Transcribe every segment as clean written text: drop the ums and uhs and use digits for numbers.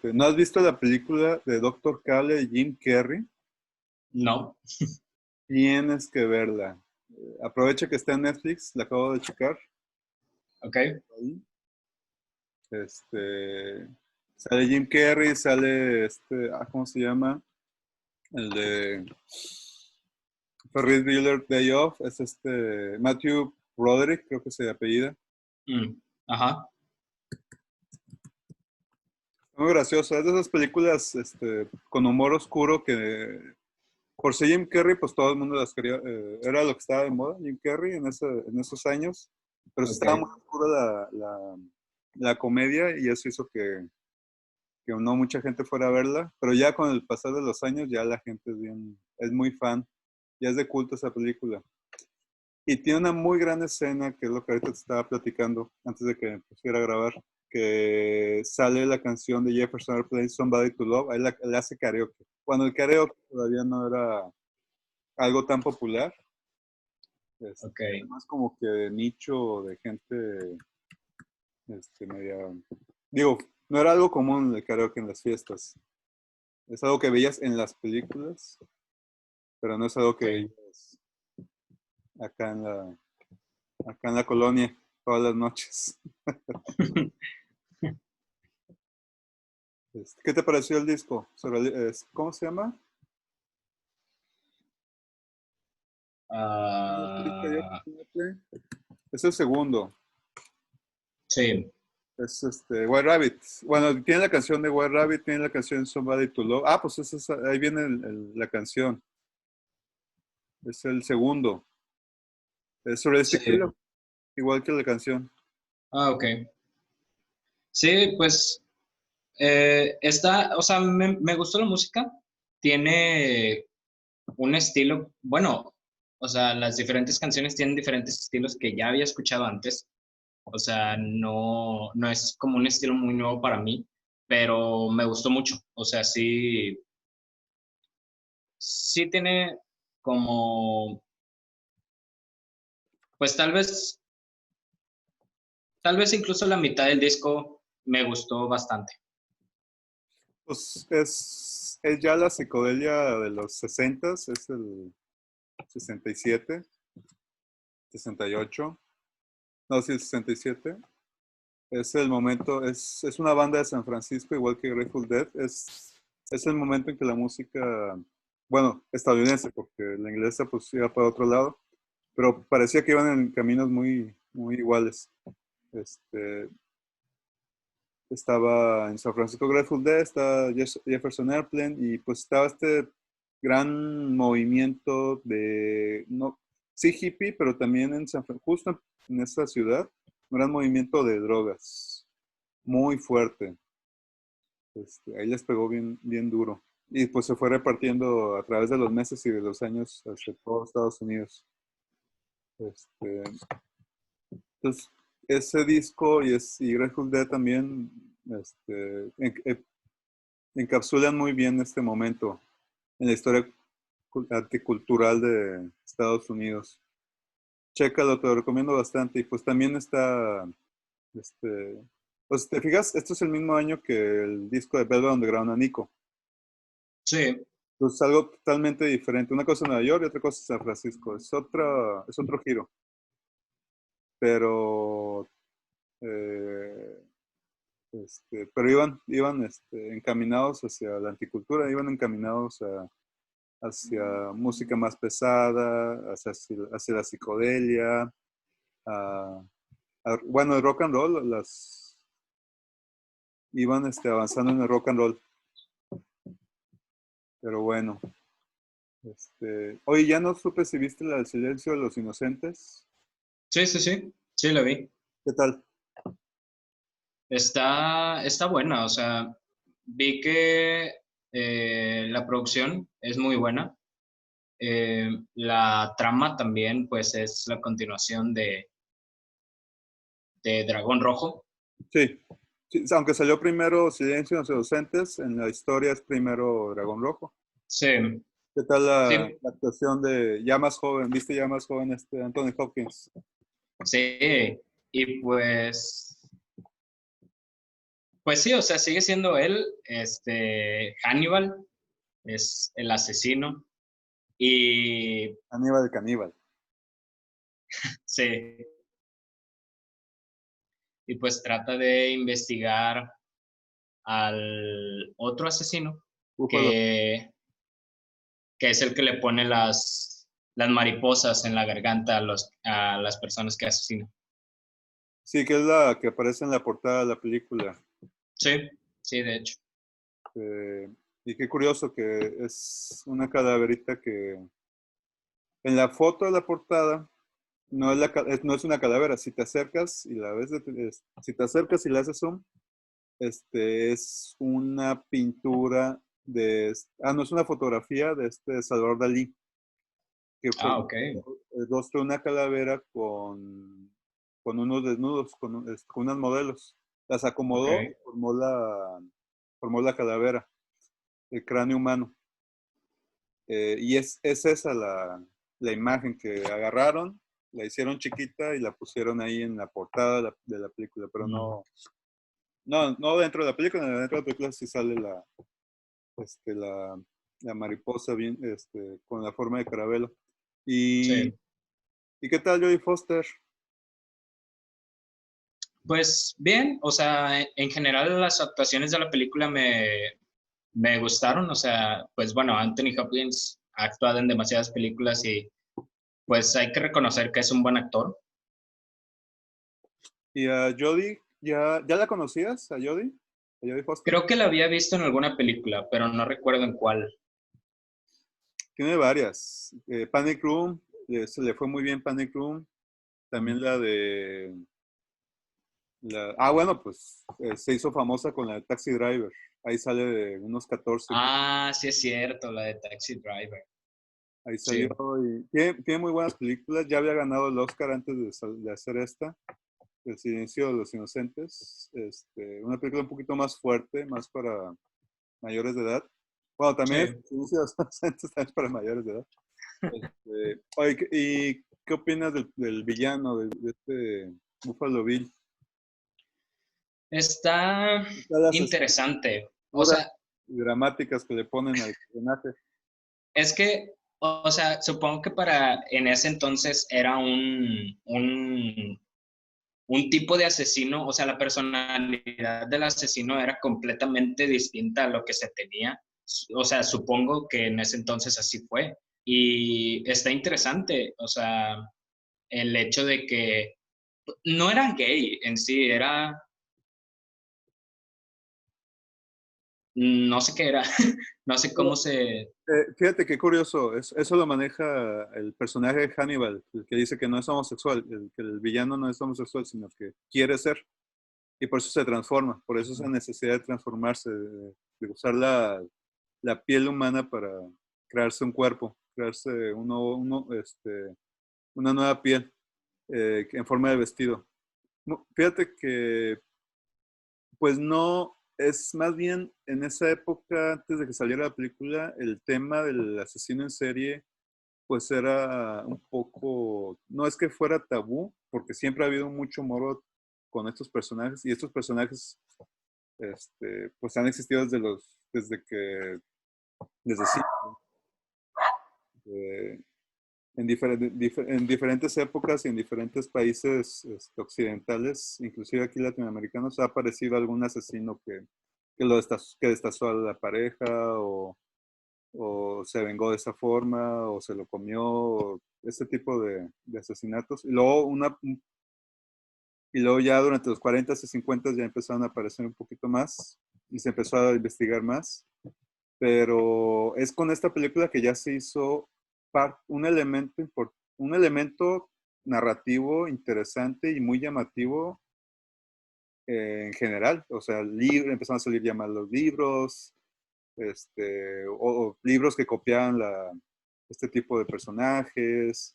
¿No has visto la película de Doctor Cable y Jim Carrey? No. Tienes que verla. Aprovecha que está en Netflix, la acabo de checar. Ok. Ahí. Sale Jim Carrey, sale ¿cómo se llama? El de Ferris Bueller Day Off, es Matthew Broderick, creo que se apellida. Ajá. Muy gracioso, es de esas películas con humor oscuro que por ser Jim Carrey, pues todo el mundo las quería, era lo que estaba de moda, Jim Carrey en esos años, pero sí Ok. estaba muy oscura la comedia y eso hizo que no mucha gente fuera a verla, pero ya con el pasar de los años ya la gente es muy fan, ya es de culto esa película. Y tiene una muy gran escena, que es lo que ahorita te estaba platicando antes de que pusiera a grabar, que sale la canción de Jefferson Airplane, Somebody to Love, ahí la hace karaoke. Cuando el karaoke todavía no era algo tan popular, Ok. más como que de nicho, de gente media... Digo, no era algo común el karaoke en las fiestas. Es algo que veías en las películas, pero no es algo que Sí. veías acá acá en la colonia todas las noches. ¿Qué te pareció el disco? ¿Cómo se llama? Ah, Es el segundo. sí. Es White Rabbit. Bueno, tiene la canción de White Rabbit, tiene la canción Somebody to Love. Ah, pues ahí viene la canción. Es el segundo. Es sobre este Sí. estilo, igual que la canción. Ah, ok. Sí, pues está, o sea, me gustó la música. Tiene un estilo, bueno, o sea, las diferentes canciones tienen diferentes estilos que ya había escuchado antes. O sea, no es como un estilo muy nuevo para mí, pero me gustó mucho. O sea, sí tiene como, pues tal vez incluso la mitad del disco me gustó bastante. Pues es ya la psicodelia de los 60, es el 67, 68. No, sí, el 67. Es el momento, es una banda de San Francisco, igual que Grateful Dead. Es el momento en que la música, bueno, estadounidense, porque la inglesa pues iba para otro lado, pero parecía que iban en caminos muy, muy iguales. Este, Estaba en San Francisco Grateful Dead, estaba Jefferson Airplane y pues estaba este gran movimiento de, no, sí hippie, pero también justo en esa ciudad, un gran movimiento de drogas, muy fuerte. Ahí les pegó bien, bien duro. Y pues se fue repartiendo a través de los meses y de los años hacia todos Estados Unidos. Este, entonces, ese disco y Grateful Dead también encapsulan muy bien este momento en la historia anticultural de Estados Unidos. Chécalo, te lo recomiendo bastante. Y pues también está, pues te fijas, esto es el mismo año que el disco de Velvet Underground Anico. Sí, Pues algo totalmente diferente. Una cosa en Nueva York y otra cosa en San Francisco. Es otro giro. Pero, eh, pero iban encaminados hacia la anticultura, iban encaminados hacia música más pesada, hacia la psicodelia, a- bueno, el rock and roll, iban avanzando en el rock and roll. Pero bueno, oye, ya no supe si viste El Silencio de los Inocentes. sí, la vi. ¿Qué tal? Está buena, o sea, vi que la producción es muy buena. La trama también, pues, es la continuación de Dragón Rojo. Sí, sí, aunque salió primero Silencio de los Inocentes, en la historia es primero Dragón Rojo. Sí, ¿Qué tal sí, la actuación de ya más joven? ¿Viste ya más joven Anthony Hopkins? sí. Y pues, Pues sí, o sea, sigue siendo él, Hannibal es el asesino y Aníbal Caníbal. sí, y pues trata de investigar al otro asesino Búfalo. que, que es el que le pone las mariposas en la garganta a las personas que asesina. Sí, que es la que aparece en la portada de la película. Sí, sí, de hecho. Eh, y qué curioso que es una calaverita que en la foto de la portada no es, no es una calavera. Si te acercas y la ves, si te acercas y le haces zoom, es una pintura no, es una fotografía de Salvador Dalí, que Ah, formó ok, el rostro de una calavera con unos desnudos, con unas modelos. Las ok. acomodó y formó la calavera, el cráneo humano. Y es esa la imagen que agarraron, la hicieron chiquita y la pusieron ahí en la portada de la película, pero Mm, no dentro de la película. Dentro de la película sí sale este, la, la mariposa bien, con la forma de caramelo. ¿Y, sí. ¿y qué tal Jodie Foster? Pues bien, o sea, en general las actuaciones de la película me gustaron, o sea, pues bueno, Anthony Hopkins ha actuado en demasiadas películas y pues hay que reconocer que es un buen actor. ¿Y a Jodie? ¿Ya la conocías, a Jodie? ¿A Jodie Foster? Creo que la había visto en alguna película, pero no recuerdo en cuál. Tiene varias. Panic Room, se le fue muy bien Panic Room. También la de bueno, pues se hizo famosa con la de Taxi Driver. Ahí sale de unos 14. Ah, sí es cierto, la de Taxi Driver. Ahí salió Sí, y tiene muy buenas películas. Ya había ganado el Oscar antes de hacer esta, El Silencio de los Inocentes. Una película un poquito más fuerte, más para mayores de edad. Bueno, también sí. El Silencio de los Inocentes también es para mayores de edad. Oye, ¿y qué opinas del villano, de este Buffalo Bill? Está Todas las interesante. O estructuras sea, dramáticas que le ponen al personaje. es que, o sea, supongo que para en ese entonces era un tipo de asesino, o sea, la personalidad del asesino era completamente distinta a lo que se tenía. O sea, supongo que en ese entonces así fue. Y está interesante, o sea, el hecho de que no era gay en sí, era, no sé qué era, no sé cómo se... Fíjate qué curioso, eso lo maneja el personaje de Hannibal, el que dice que no es homosexual, que el villano no es homosexual, sino que quiere ser, y por eso se transforma, por eso esa necesidad de transformarse, de usar la piel humana para crearse un cuerpo, crearse una nueva piel en forma de vestido. Fíjate que, pues no, es más bien en esa época, antes de que saliera la película, el tema del asesino en serie pues era un poco, no es que fuera tabú, porque siempre ha habido mucho morbo con estos personajes, y estos personajes, pues han existido desde siempre, eh, en diferentes épocas y en diferentes países occidentales, inclusive aquí latinoamericanos, ha aparecido algún asesino que destazó a la pareja o se vengó de esa forma, o se lo comió, o ese tipo de asesinatos. Y luego ya durante los 40 y 50 ya empezaron a aparecer un poquito más y se empezó a investigar más. Pero es con esta película que ya se hizo un elemento narrativo interesante y muy llamativo en general. O sea, empezaron a salir ya más los libros, o libros que copiaban este tipo de personajes,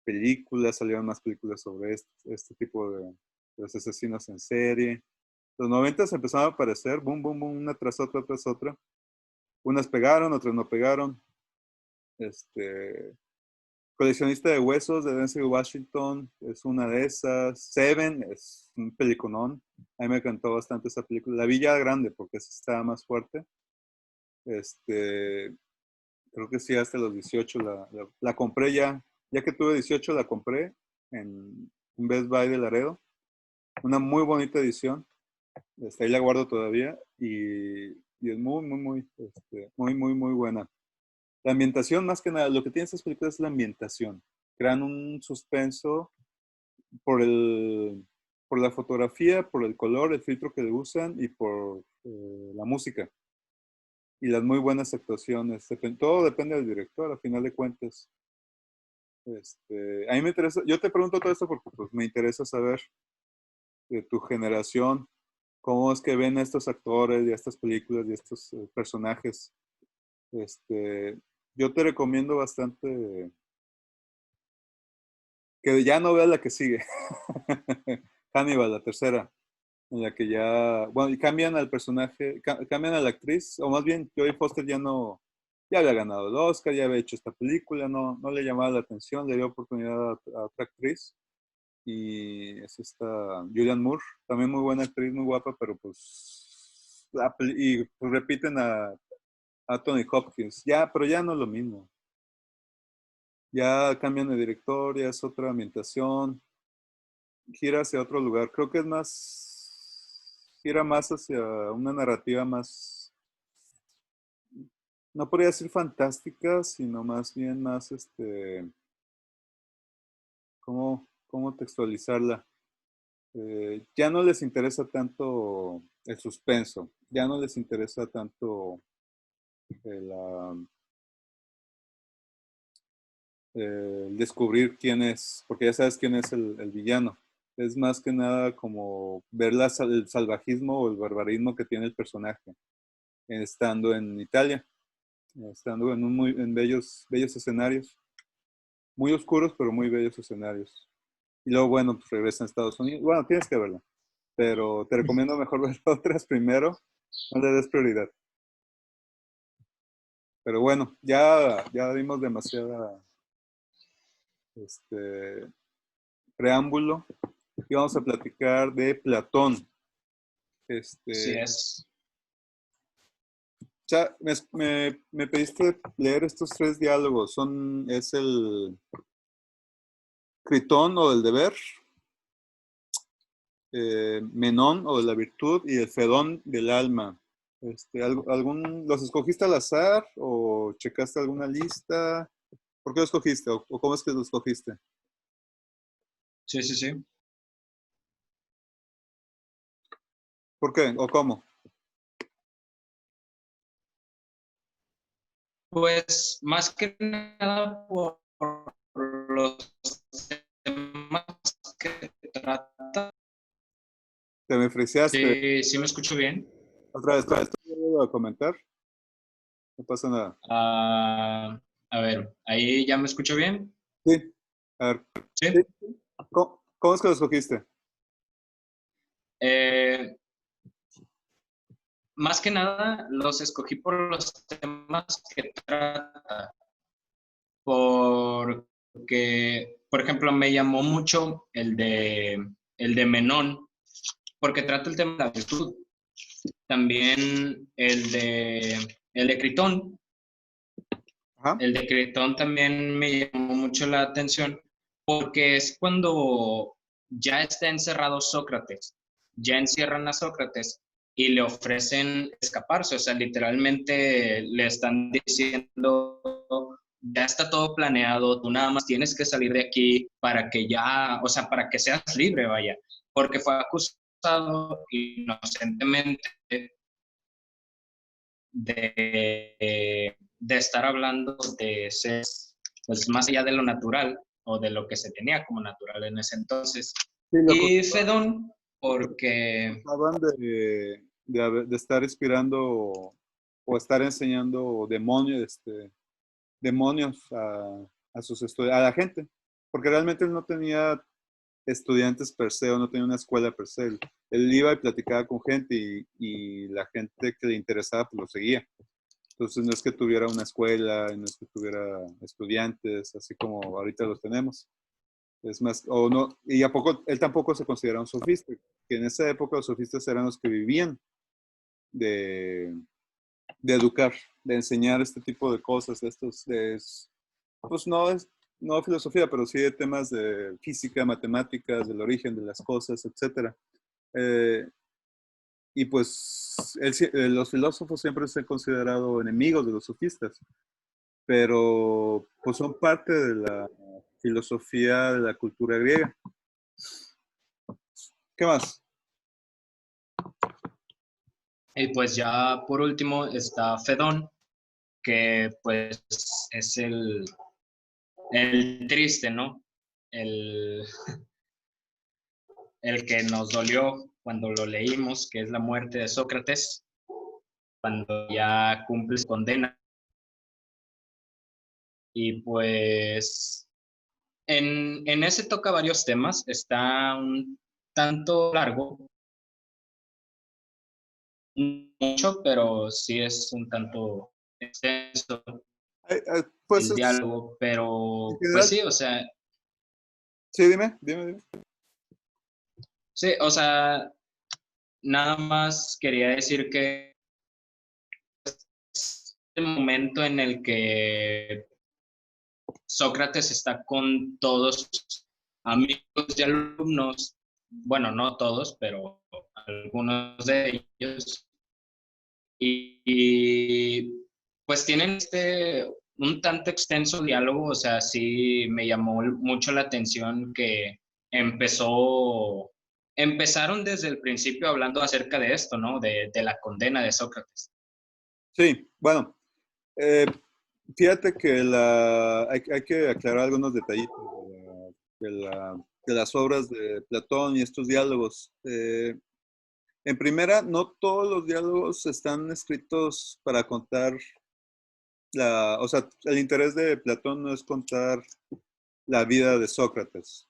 películas, salieron más películas sobre este tipo de los asesinos en serie. Los 90 empezaron a aparecer, boom, boom, boom, una tras otra, tras otra. Unas pegaron, otras no pegaron. Este, Coleccionista de huesos de Denzel Washington es una de esas. Seven es un peliculón. A mí me encantó bastante esa película. La vi ya grande porque esa estaba más fuerte. Este, creo que sí, hasta los 18 la compré ya. Ya que tuve 18 la compré en un Best Buy de Laredo. Una muy bonita edición. Ahí la guardo todavía y es muy buena. La ambientación, más que nada, lo que tienen estas películas es la ambientación. Crean un suspenso por por la fotografía, por el color, el filtro que le usan y por la música. Y las muy buenas actuaciones. Todo depende del director, a final de cuentas. A mí me interesa, yo te pregunto todo esto porque pues, me interesa saber de tu generación, cómo es que ven a estos actores y a estas películas y a estos personajes. Yo te recomiendo bastante que ya no veas la que sigue. Hannibal, la tercera, en la que ya, bueno, y cambian al personaje, cambian a la actriz, o más bien Jodie Foster ya no, ya había ganado el Oscar, ya había hecho esta película, no le llamaba la atención, le dio oportunidad a otra actriz, y es esta Julianne Moore, también muy buena actriz, muy guapa, pero pues, y pues repiten a Tony Hopkins, ya, pero ya no es lo mismo. Ya cambian de director, ya es otra ambientación, gira hacia otro lugar. Creo que es gira más hacia una narrativa más, no podría decir fantástica, sino más bien más, ¿cómo textualizarla? Ya no les interesa tanto el suspenso, ya no les interesa tanto el, descubrir quién es, porque ya sabes quién es el villano. Es más que nada como ver el salvajismo o el barbarismo que tiene el personaje, estando en Italia, estando en bellos escenarios, muy oscuros, pero muy bellos escenarios. Y luego, bueno, pues regresa a Estados Unidos. Bueno, tienes que verla, pero te recomiendo mejor ver otras primero, no le des prioridad. Pero bueno, ya dimos demasiada este, preámbulo y vamos a platicar de Platón. Así Este, es. me pediste leer estos tres diálogos. Es el Critón o del deber, Menón o de la virtud y el Fedón del alma. ¿Los escogiste al azar o checaste alguna lista? ¿Por qué lo escogiste o cómo es que lo escogiste? Sí, sí, sí. ¿Por qué o cómo? Pues más que nada por los temas que trata. Te me friseaste. Sí, sí me escucho bien. Otra vez, ¿te vuelvo a comentar? No pasa nada. Ah, a ver, ahí ya me escucho bien. Sí. A ver. Sí. Sí. ¿Cómo es que lo escogiste? Eh, Más que nada los escogí por los temas que trata, porque, por ejemplo, me llamó mucho el de Menón, porque trata el tema de la virtud. También el de Critón. Ajá. El de Critón también me llamó mucho la atención, porque es cuando ya está encerrado Sócrates, ya encierran a Sócrates y le ofrecen escaparse, o sea, literalmente le están diciendo, ya está todo planeado, tú nada más tienes que salir de aquí para que ya, o sea, para que seas libre, vaya, porque fue acusado inocentemente de estar hablando de ser, pues más allá de lo natural o de lo que se tenía como natural en ese entonces. Sí, Y Fedón, porque acusaban de estar inspirando o estar enseñando demonios a a la gente, porque realmente él no tenía estudiantes per se o no tenía una escuela per se. Él iba y platicaba con gente y la gente que le interesaba pues lo seguía. Entonces no es que tuviera una escuela, no es que tuviera estudiantes, así como ahorita los tenemos. Es más, o no, y a poco, él tampoco se considera un sofista, que en esa época los sofistas eran los que vivían de, de educar, de enseñar este tipo de cosas, de estos, pues no es, no filosofía, pero sí de temas de física, matemáticas, del origen de las cosas, etcétera. Eh, y pues los filósofos siempre se han considerado enemigos de los sofistas, pero pues son parte de la filosofía de la cultura griega. ¿Qué más? Y pues ya por último está Fedón, que pues es el triste, ¿no? El, el que nos dolió cuando lo leímos, que es la muerte de Sócrates, cuando ya cumple su condena. Y pues en ese toca varios temas, está un tanto largo, mucho, pero sí es un tanto extenso Pues el es, diálogo, en pero pues general, sí, o sea, sí, dime. sí, o sea, nada más quería decir que es el momento en el que Sócrates está con todos sus amigos y alumnos, bueno, no todos, pero algunos de ellos, pues tienen un tanto extenso diálogo, o sea, sí me llamó mucho la atención que empezaron desde el principio hablando acerca de esto, ¿no? De la condena de Sócrates. Sí, bueno, fíjate que hay que aclarar algunos detallitos de las obras de Platón y estos diálogos. En primera, no todos los diálogos están escritos para contar o sea, el interés de Platón no es contar la vida de Sócrates.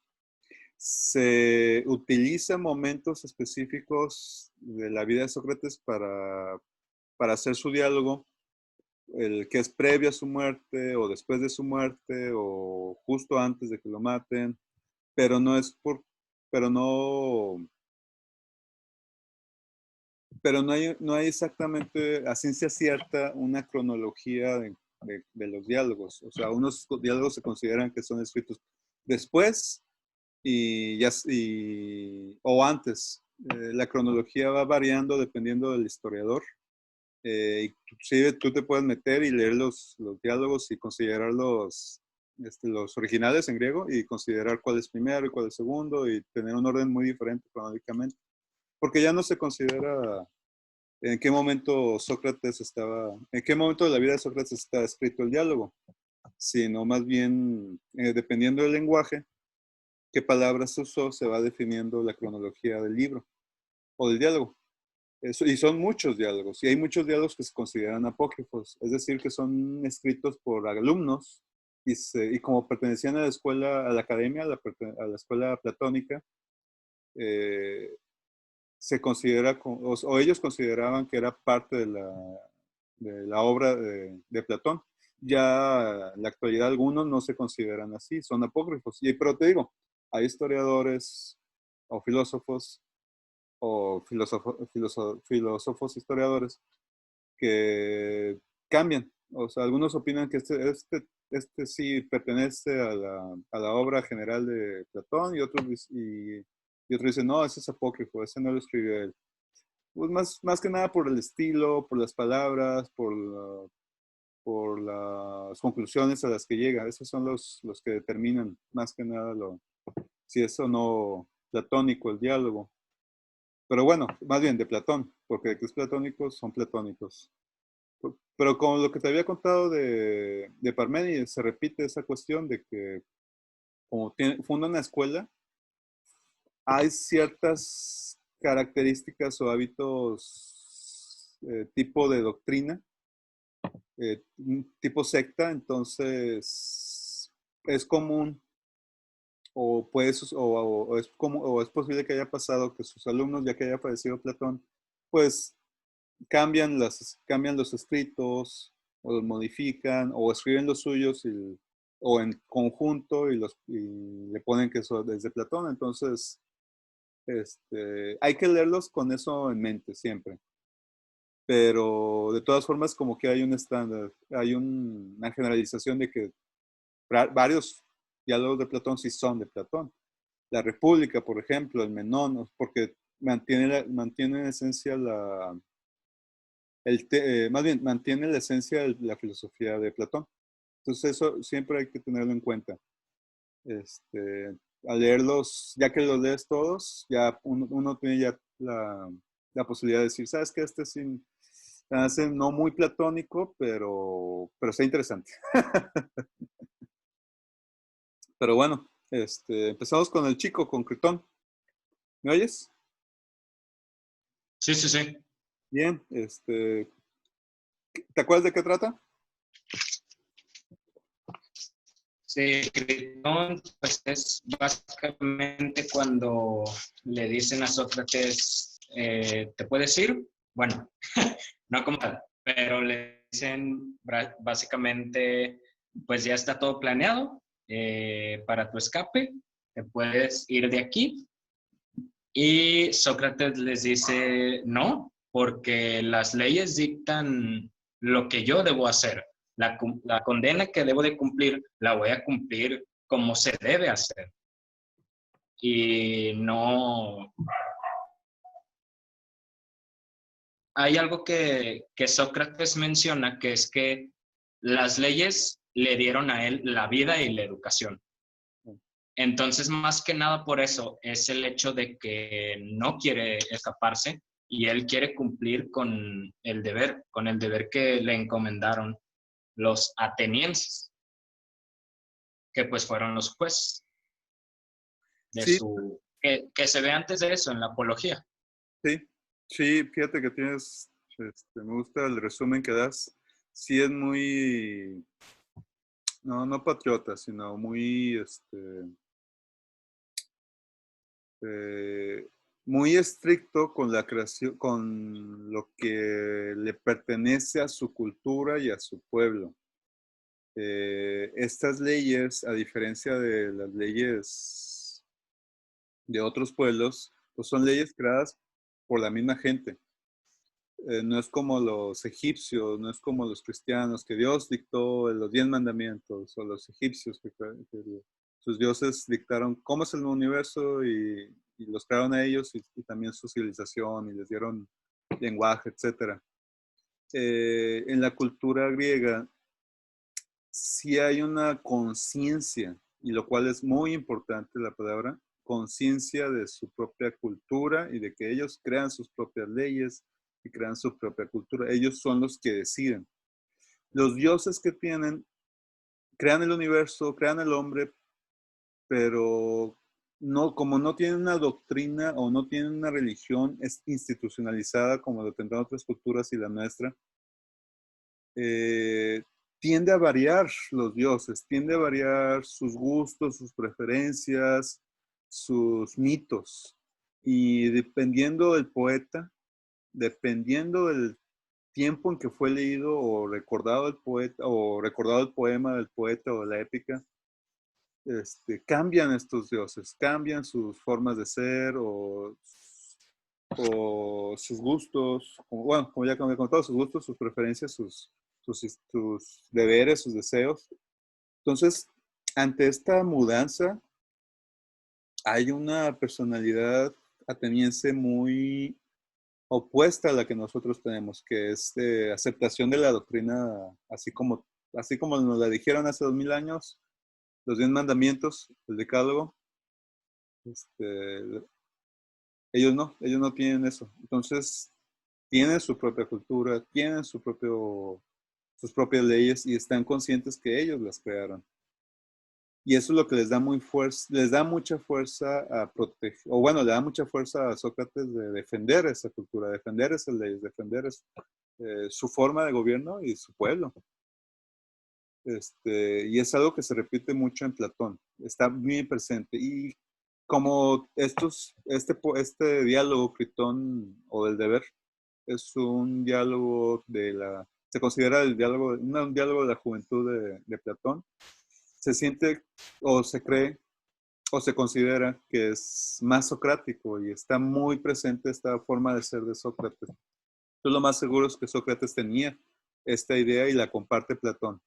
Se utilizan momentos específicos de la vida de Sócrates para hacer su diálogo, el que es previo a su muerte o después de su muerte o justo antes de que lo maten, pero no es por, pero no, pero no hay exactamente a ciencia cierta una cronología de los diálogos. O sea, unos diálogos se consideran que son escritos después o antes. La cronología va variando dependiendo del historiador. Inclusive tú te puedes meter y leer los diálogos y considerar los originales en griego y considerar cuál es primero y cuál es segundo y tener un orden muy diferente cronológicamente. Porque ya no se considera en qué momento en qué momento de la vida de Sócrates está escrito el diálogo, sino más bien, dependiendo del lenguaje, qué palabras se usó, se va definiendo la cronología del libro o del diálogo. Y son muchos diálogos, y hay muchos diálogos que se consideran apócrifos, es decir, que son escritos por alumnos y como pertenecían a la escuela, a la academia, a la escuela platónica, eh, se considera, o ellos consideraban que era parte de la obra de Platón. Ya en la actualidad algunos no se consideran así, son apócrifos. Pero te digo, hay historiadores o filósofos filósofos historiadores que cambian. O sea, algunos opinan que este sí pertenece a la obra general de Platón y otros dicen, no, ese es apócrifo, ese no lo escribió él. Pues más que nada por el estilo, por las palabras, por las conclusiones a las que llega. Esos son los que determinan más que nada si es o no platónico el diálogo. Pero bueno, más bien de Platón, porque de que es platónicos son platónicos. Pero con lo que te había contado de Parménides, se repite esa cuestión de que como funda una escuela, hay ciertas características o hábitos tipo de doctrina, tipo secta, entonces es común o es posible que haya pasado que sus alumnos, ya que haya fallecido Platón, pues cambian los escritos o los modifican, o escriben los suyos o en conjunto y le ponen que eso es de Platón. Entonces, hay que leerlos con eso en mente siempre. Pero de todas formas, como que hay un estándar, hay una generalización de que varios diálogos de Platón sí son de Platón. La República, por ejemplo, el Menón, porque mantiene en esencia más bien, mantiene la esencia de la filosofía de Platón. Entonces eso siempre hay que tenerlo en cuenta. Al leerlos, ya que los lees todos, ya uno tiene ya la posibilidad de decir, ¿sabes qué? Hace no muy platónico, pero está interesante. Pero bueno, empezamos con el chico, con Critón. ¿Me oyes? Sí, sí, sí. Bien, ¿te acuerdas de qué trata? Sí, Critón, pues es básicamente cuando le dicen a Sócrates, ¿te puedes ir? Bueno, no como tal, pero le dicen básicamente, pues ya está todo planeado para tu escape, te puedes ir de aquí. Y Sócrates les dice, no, porque las leyes dictan lo que yo debo hacer. La condena que debo de cumplir, la voy a cumplir como se debe hacer. Y no... Hay algo que Sócrates menciona, que es que las leyes le dieron a él la vida y la educación. Entonces, más que nada por eso, es el hecho de que no quiere escaparse y él quiere cumplir con el deber que le encomendaron los atenienses, que pues fueron los jueces de Sí, que se ve antes de eso en la apología. sí, sí, fíjate que me gusta el resumen que das. Sí es muy, no patriota, sino muy, eh, muy estricto con la creación, con lo que le pertenece a su cultura y a su pueblo. Estas leyes, a diferencia de las leyes de otros pueblos, pues son leyes creadas por la misma gente. No es como los egipcios, no es como los cristianos, que Dios dictó los 10 mandamientos, o los egipcios que sus dioses dictaron cómo es el universo y los crearon a ellos y también su civilización y les dieron lenguaje, etc. En la cultura griega sí hay una conciencia, y lo cual es muy importante la palabra, conciencia de su propia cultura y de que ellos crean sus propias leyes y crean su propia cultura. Ellos son los que deciden. Los dioses que tienen, crean el universo, crean el hombre, pero no, como no tienen una doctrina o no tienen una religión institucionalizada como lo tendrán otras culturas y la nuestra, eh, tiende a variar los dioses, tiende a variar sus gustos, sus preferencias, sus mitos. Y dependiendo del poeta, dependiendo del tiempo en que fue leído o recordado el poeta o recordado el poema del poeta o la épica, cambian estos dioses, cambian sus formas de ser o sus gustos, bueno, como ya había contado, sus gustos, sus preferencias, sus deberes, sus deseos. Entonces, ante esta mudanza, hay una personalidad ateniense muy opuesta a la que nosotros tenemos, que es de aceptación de la doctrina, así como nos la dijeron hace 2000 años, los 10 mandamientos, el decálogo. Ellos no tienen eso. Entonces, tienen su propia cultura, tienen sus propias leyes y están conscientes que ellos las crearon. Y eso es lo que les da mucha fuerza a proteger, o bueno, le da mucha fuerza a Sócrates de defender esa cultura, defender esas leyes, defender su forma de gobierno y su pueblo. Y es algo que se repite mucho en Platón, está muy presente. Y como este diálogo, Critón o del deber, es un diálogo se considera el diálogo, un diálogo de la juventud de Platón, se siente o se cree o se considera que es más socrático y está muy presente esta forma de ser de Sócrates. Entonces, lo más seguro es que Sócrates tenía esta idea y la comparte Platón,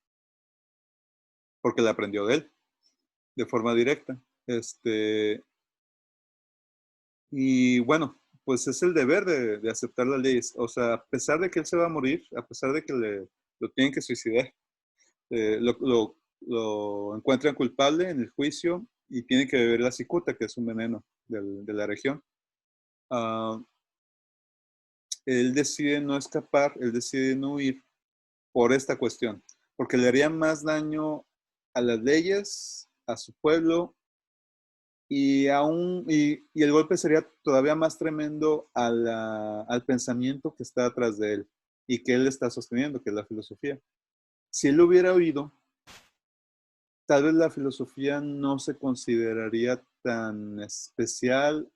porque la aprendió de él, de forma directa. Y bueno, pues es el deber de aceptar las leyes. O sea, a pesar de que él se va a morir, a pesar de que lo tienen que suicidar, lo encuentran culpable en el juicio y tiene que beber la cicuta, que es un veneno de la región. Uh, Él decide no escapar, él decide no huir por esta cuestión, porque le haría más daño a las leyes, a su pueblo, y el golpe sería todavía más tremendo al pensamiento que está atrás de él y que él está sosteniendo, que es la filosofía. Si él lo hubiera oído, tal vez la filosofía no se consideraría tan especial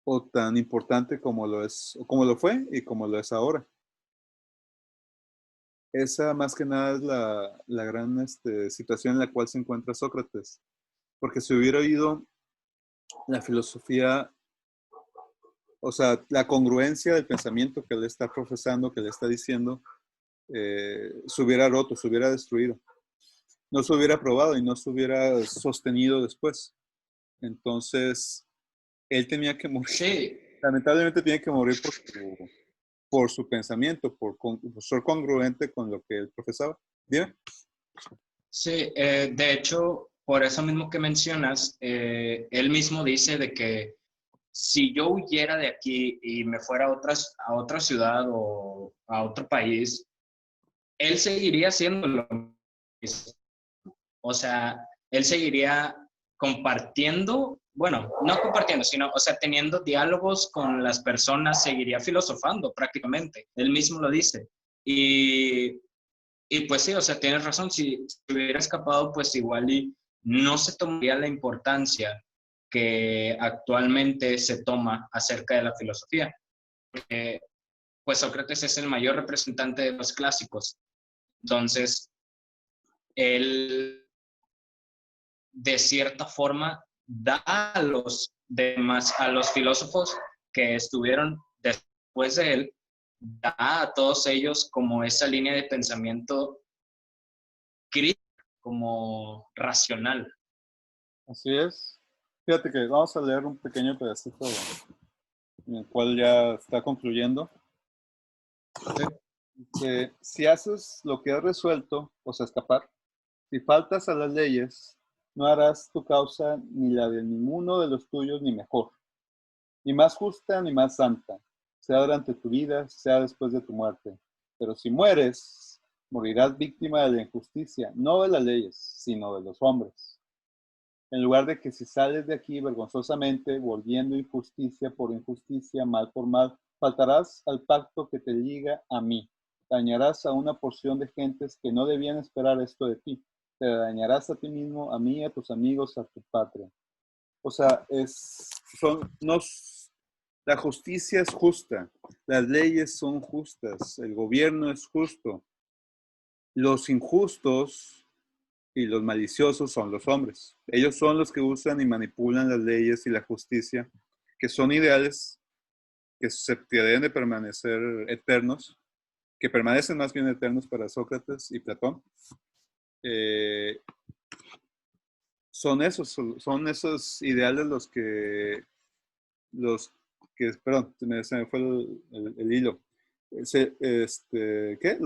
o tan importante como lo es, como lo fue y como lo es ahora. Esa más que nada es la gran situación en la cual se encuentra Sócrates. Porque si hubiera oído la filosofía, o sea, la congruencia del pensamiento que él está profesando, que le está diciendo, se hubiera roto, se hubiera destruido. No se hubiera probado y no se hubiera sostenido después. Entonces, él tenía que morir. Sí, Lamentablemente tiene que morir por su pensamiento, por ser congruente con lo que él profesaba. ¿Bien? sí, de hecho, por eso mismo que mencionas, él mismo dice de que si yo huyera de aquí y me fuera a otra ciudad o a otro país, él seguiría haciendo lo mismo. O sea, él seguiría compartiendo, bueno, no compartiendo, sino, o sea, teniendo diálogos con las personas, seguiría filosofando prácticamente. Él mismo lo dice. Y, y pues sí, o sea, tienes razón, si hubiera escapado, pues igual y no se tomaría la importancia que actualmente se toma acerca de la filosofía. Pues Sócrates es el mayor representante de los clásicos. Entonces, él de cierta forma da a los demás, a los filósofos que estuvieron después de él, da a todos ellos como esa línea de pensamiento crítico, como racional. Así es. Fíjate que vamos a leer un pequeño pedacito en el cual ya está concluyendo. Que si haces lo que has resuelto, o sea, escapar, si faltas a las leyes, no harás tu causa ni la de ninguno de los tuyos ni mejor, ni más justa ni más santa, sea durante tu vida, sea después de tu muerte. Pero si mueres, morirás víctima de la injusticia, no de las leyes, sino de los hombres. En lugar de que si sales de aquí vergonzosamente, volviendo injusticia por injusticia, mal por mal, faltarás al pacto que te liga a mí. Dañarás a una porción de gentes que no debían esperar esto de ti. Te dañarás a ti mismo, a mí, a tus amigos, a tu patria. O sea, la justicia es justa, las leyes son justas, el gobierno es justo. Los injustos y los maliciosos son los hombres. Ellos son los que usan y manipulan las leyes y la justicia, que son ideales, que se deben de permanecer eternos, que permanecen más bien eternos para Sócrates y Platón. Son esos ideales perdón, se me fue el hilo. ¿Qué?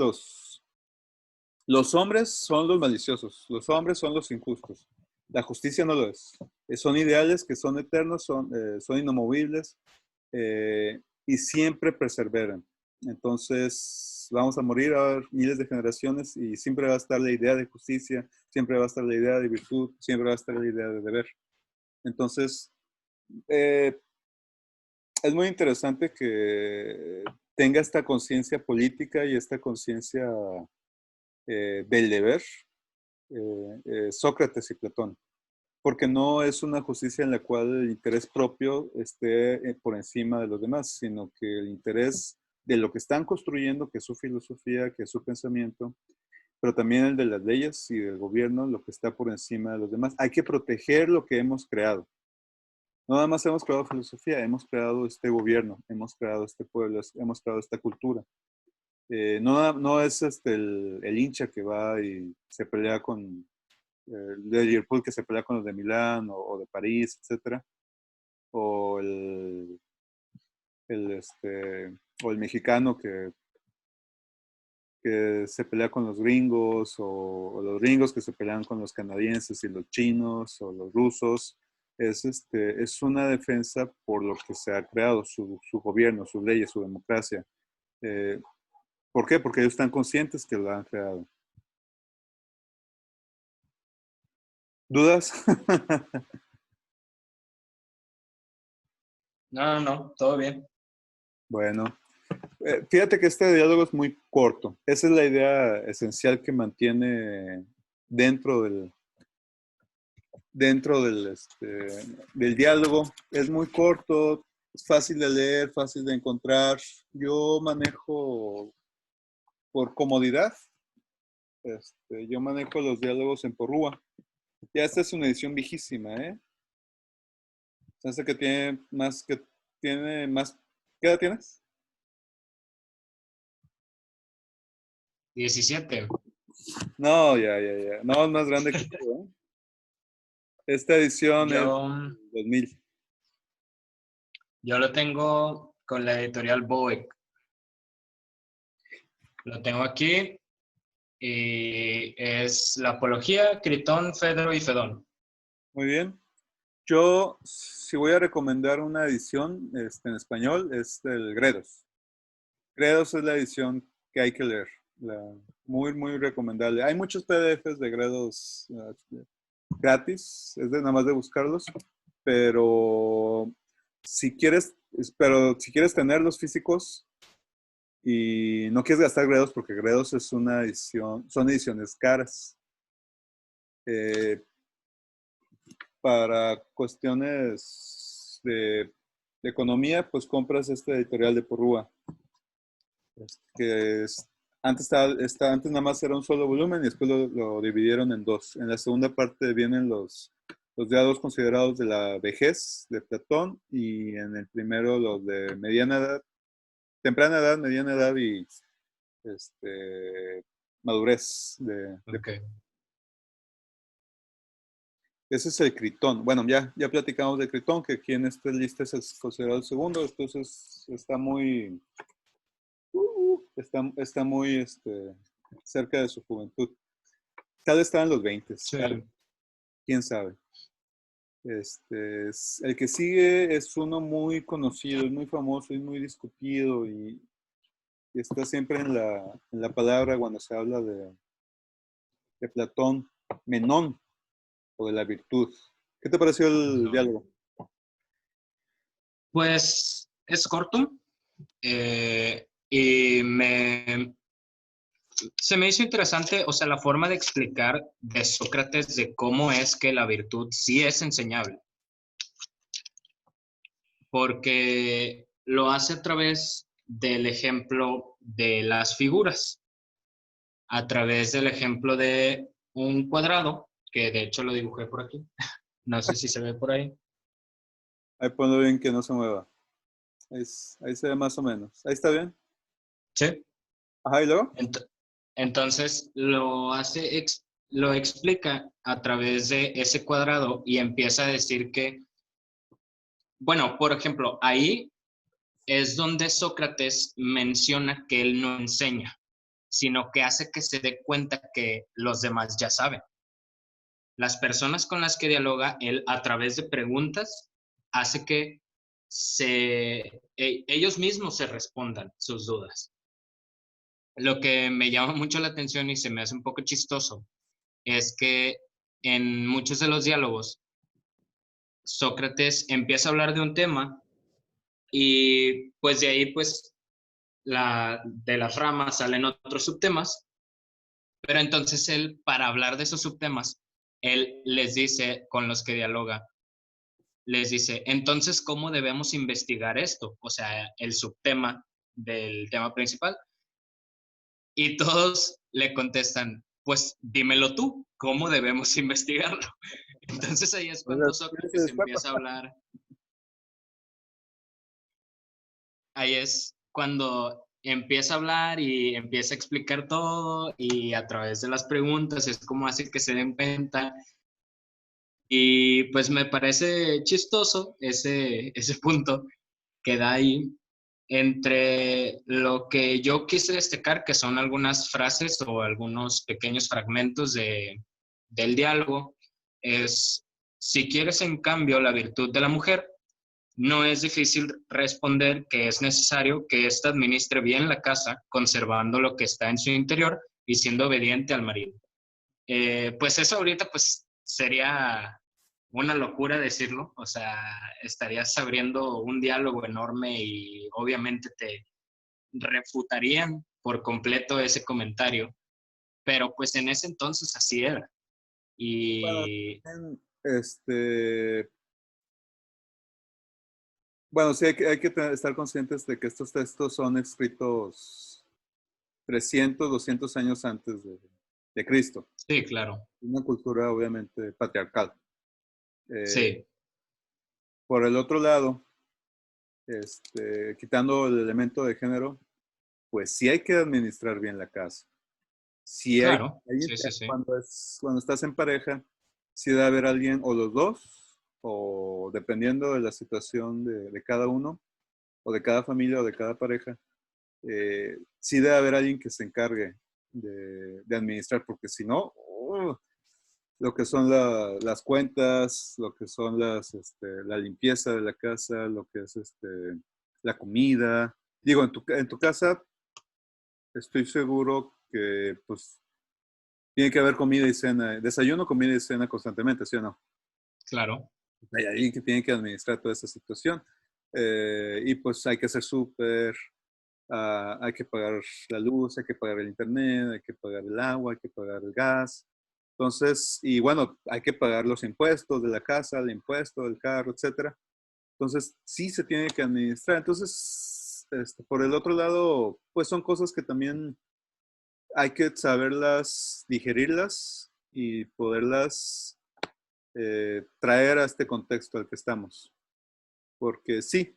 Los hombres son los maliciosos, los hombres son los injustos. La justicia no lo es. Son ideales que son eternos, son inamovibles y siempre perseveran. Entonces, vamos a morir a miles de generaciones y siempre va a estar la idea de justicia, siempre va a estar la idea de virtud, siempre va a estar la idea de deber. Entonces, eh, es muy interesante que tenga esta conciencia política y esta conciencia del deber Sócrates y Platón, porque no es una justicia en la cual el interés propio esté por encima de los demás, sino que el interés de lo que están construyendo, que es su filosofía, que es su pensamiento, pero también el de las leyes y del gobierno, lo que está por encima de los demás. Hay que proteger lo que hemos creado. No nada más hemos creado filosofía, hemos creado este gobierno, hemos creado este pueblo, hemos creado esta cultura. No es el hincha que va y se pelea con de Liverpool, que se pelea con los de Milán o de París, etcétera, o o el mexicano que se pelea con los gringos, o los gringos que se pelean con los canadienses y los chinos o los rusos. Es una defensa por lo que se ha creado, su gobierno, sus leyes, su democracia. Eh, ¿Por qué? Porque ellos están conscientes que lo han creado. ¿Dudas? No, todo bien. Bueno, fíjate que este diálogo es muy corto. Esa es la idea esencial que mantiene dentro del diálogo. Es muy corto, es fácil de leer, fácil de encontrar. Yo manejo por comodidad. Yo manejo los diálogos en Porrúa. Ya esta es una edición viejísima, ¿eh? Esta que tiene más. ¿Qué edad tienes? 17. No, ya. No, es más grande que tú, ¿eh? Esta edición es Yo, 2000. yo lo tengo con la editorial Boeck. Lo tengo aquí y es la apología, Critón, Fedro y Fedón. Muy bien. Yo, si voy a recomendar una edición en español, es el Gredos. Gredos es la edición que hay que leer. Muy, muy recomendable. Hay muchos PDFs de Gredos gratis, es de nada más de buscarlos, pero si quieres tenerlos físicos y no quieres gastar Gredos, porque Gredos es una edición, son ediciones caras. Para cuestiones de economía, pues compras este editorial de Porrúa, que antes nada más era un solo volumen y después lo dividieron en dos. En la segunda parte vienen los diálogos considerados de la vejez de Platón, y en el primero los de mediana edad, temprana edad, mediana edad y madurez Okay. Ese es el Critón. Bueno, ya platicamos de Critón, que aquí en esta lista es considerado el segundo, entonces está muy cerca de su juventud. Tal vez estaba en los 20, Sí. quién sabe. El que sigue es uno muy conocido, es muy famoso, es muy discutido y está siempre en la palabra cuando se habla de Platón, Menón, o de la virtud. ¿Qué te pareció el diálogo? Pues es corto y se me hizo interesante, o sea, la forma de explicar de Sócrates de cómo es que la virtud sí es enseñable, porque lo hace a través del ejemplo de las figuras, a través del ejemplo de un cuadrado, que de hecho lo dibujé por aquí, no sé si se ve por ahí. Ahí ponlo bien que no se mueva. Ahí se ve más o menos. Ahí está bien. Sí. Ajá, ¿y luego? Entonces lo explica a través de ese cuadrado y empieza a decir que, bueno, por ejemplo, ahí es donde Sócrates menciona que él no enseña, sino que hace que se dé cuenta que los demás ya saben. Las personas con las que dialoga, él a través de preguntas hace que ellos mismos se respondan sus dudas. Lo que me llama mucho la atención y se me hace un poco chistoso es que en muchos de los diálogos, Sócrates empieza a hablar de un tema y pues de ahí pues de las ramas salen otros subtemas, pero entonces él, para hablar de esos subtemas, él les dice, con los que dialoga, les dice, entonces, ¿cómo debemos investigar esto? O sea, el subtema del tema principal. Y todos le contestan, pues dímelo tú, ¿cómo debemos investigarlo? Entonces ahí es cuando ¿Quién se Sócrates escapa? empieza a hablar, ahí es cuando empieza a hablar y empieza a explicar todo y a través de las preguntas es como hace que se den cuenta. Y pues me parece chistoso ese punto que da ahí entre lo que yo quise destacar, que son algunas frases o algunos pequeños fragmentos del diálogo, es, si quieres en cambio la virtud de la mujer, no es difícil responder que es necesario que ésta administre bien la casa, conservando lo que está en su interior y siendo obediente al marido. Pues eso ahorita pues sería una locura decirlo, o sea, estarías abriendo un diálogo enorme y obviamente te refutarían por completo ese comentario, pero pues en ese entonces así era. Bueno, Y bueno, sí hay que estar conscientes de que estos textos son escritos 300, 200 años antes de Cristo. sí, claro, Una cultura obviamente patriarcal. Eh, sí, por el otro lado, quitando el elemento de género, pues sí hay que administrar bien la casa. Sí claro, sí, sí, sí, cuando estás en pareja, sí debe haber alguien o los dos, o dependiendo de la situación de cada uno, o de cada familia o de cada pareja, sí debe haber alguien que se encargue de administrar, porque si no, lo que son las cuentas, lo que son la limpieza de la casa, lo que es la comida. Digo, en tu casa estoy seguro que pues tiene que haber comida y cena, desayuno, comida y cena constantemente, ¿sí o no? claro, Hay alguien que tiene que administrar toda esa situación. Y pues hay que hacer súper, hay que pagar la luz, hay que pagar el internet, hay que pagar el agua, hay que pagar el gas. Entonces, y bueno, hay que pagar los impuestos de la casa, el impuesto del carro, etcétera. Entonces, sí se tiene que administrar. Entonces, por el otro lado, pues son cosas que también hay que saberlas, digerirlas y poderlas traer a este contexto al que estamos. Porque sí,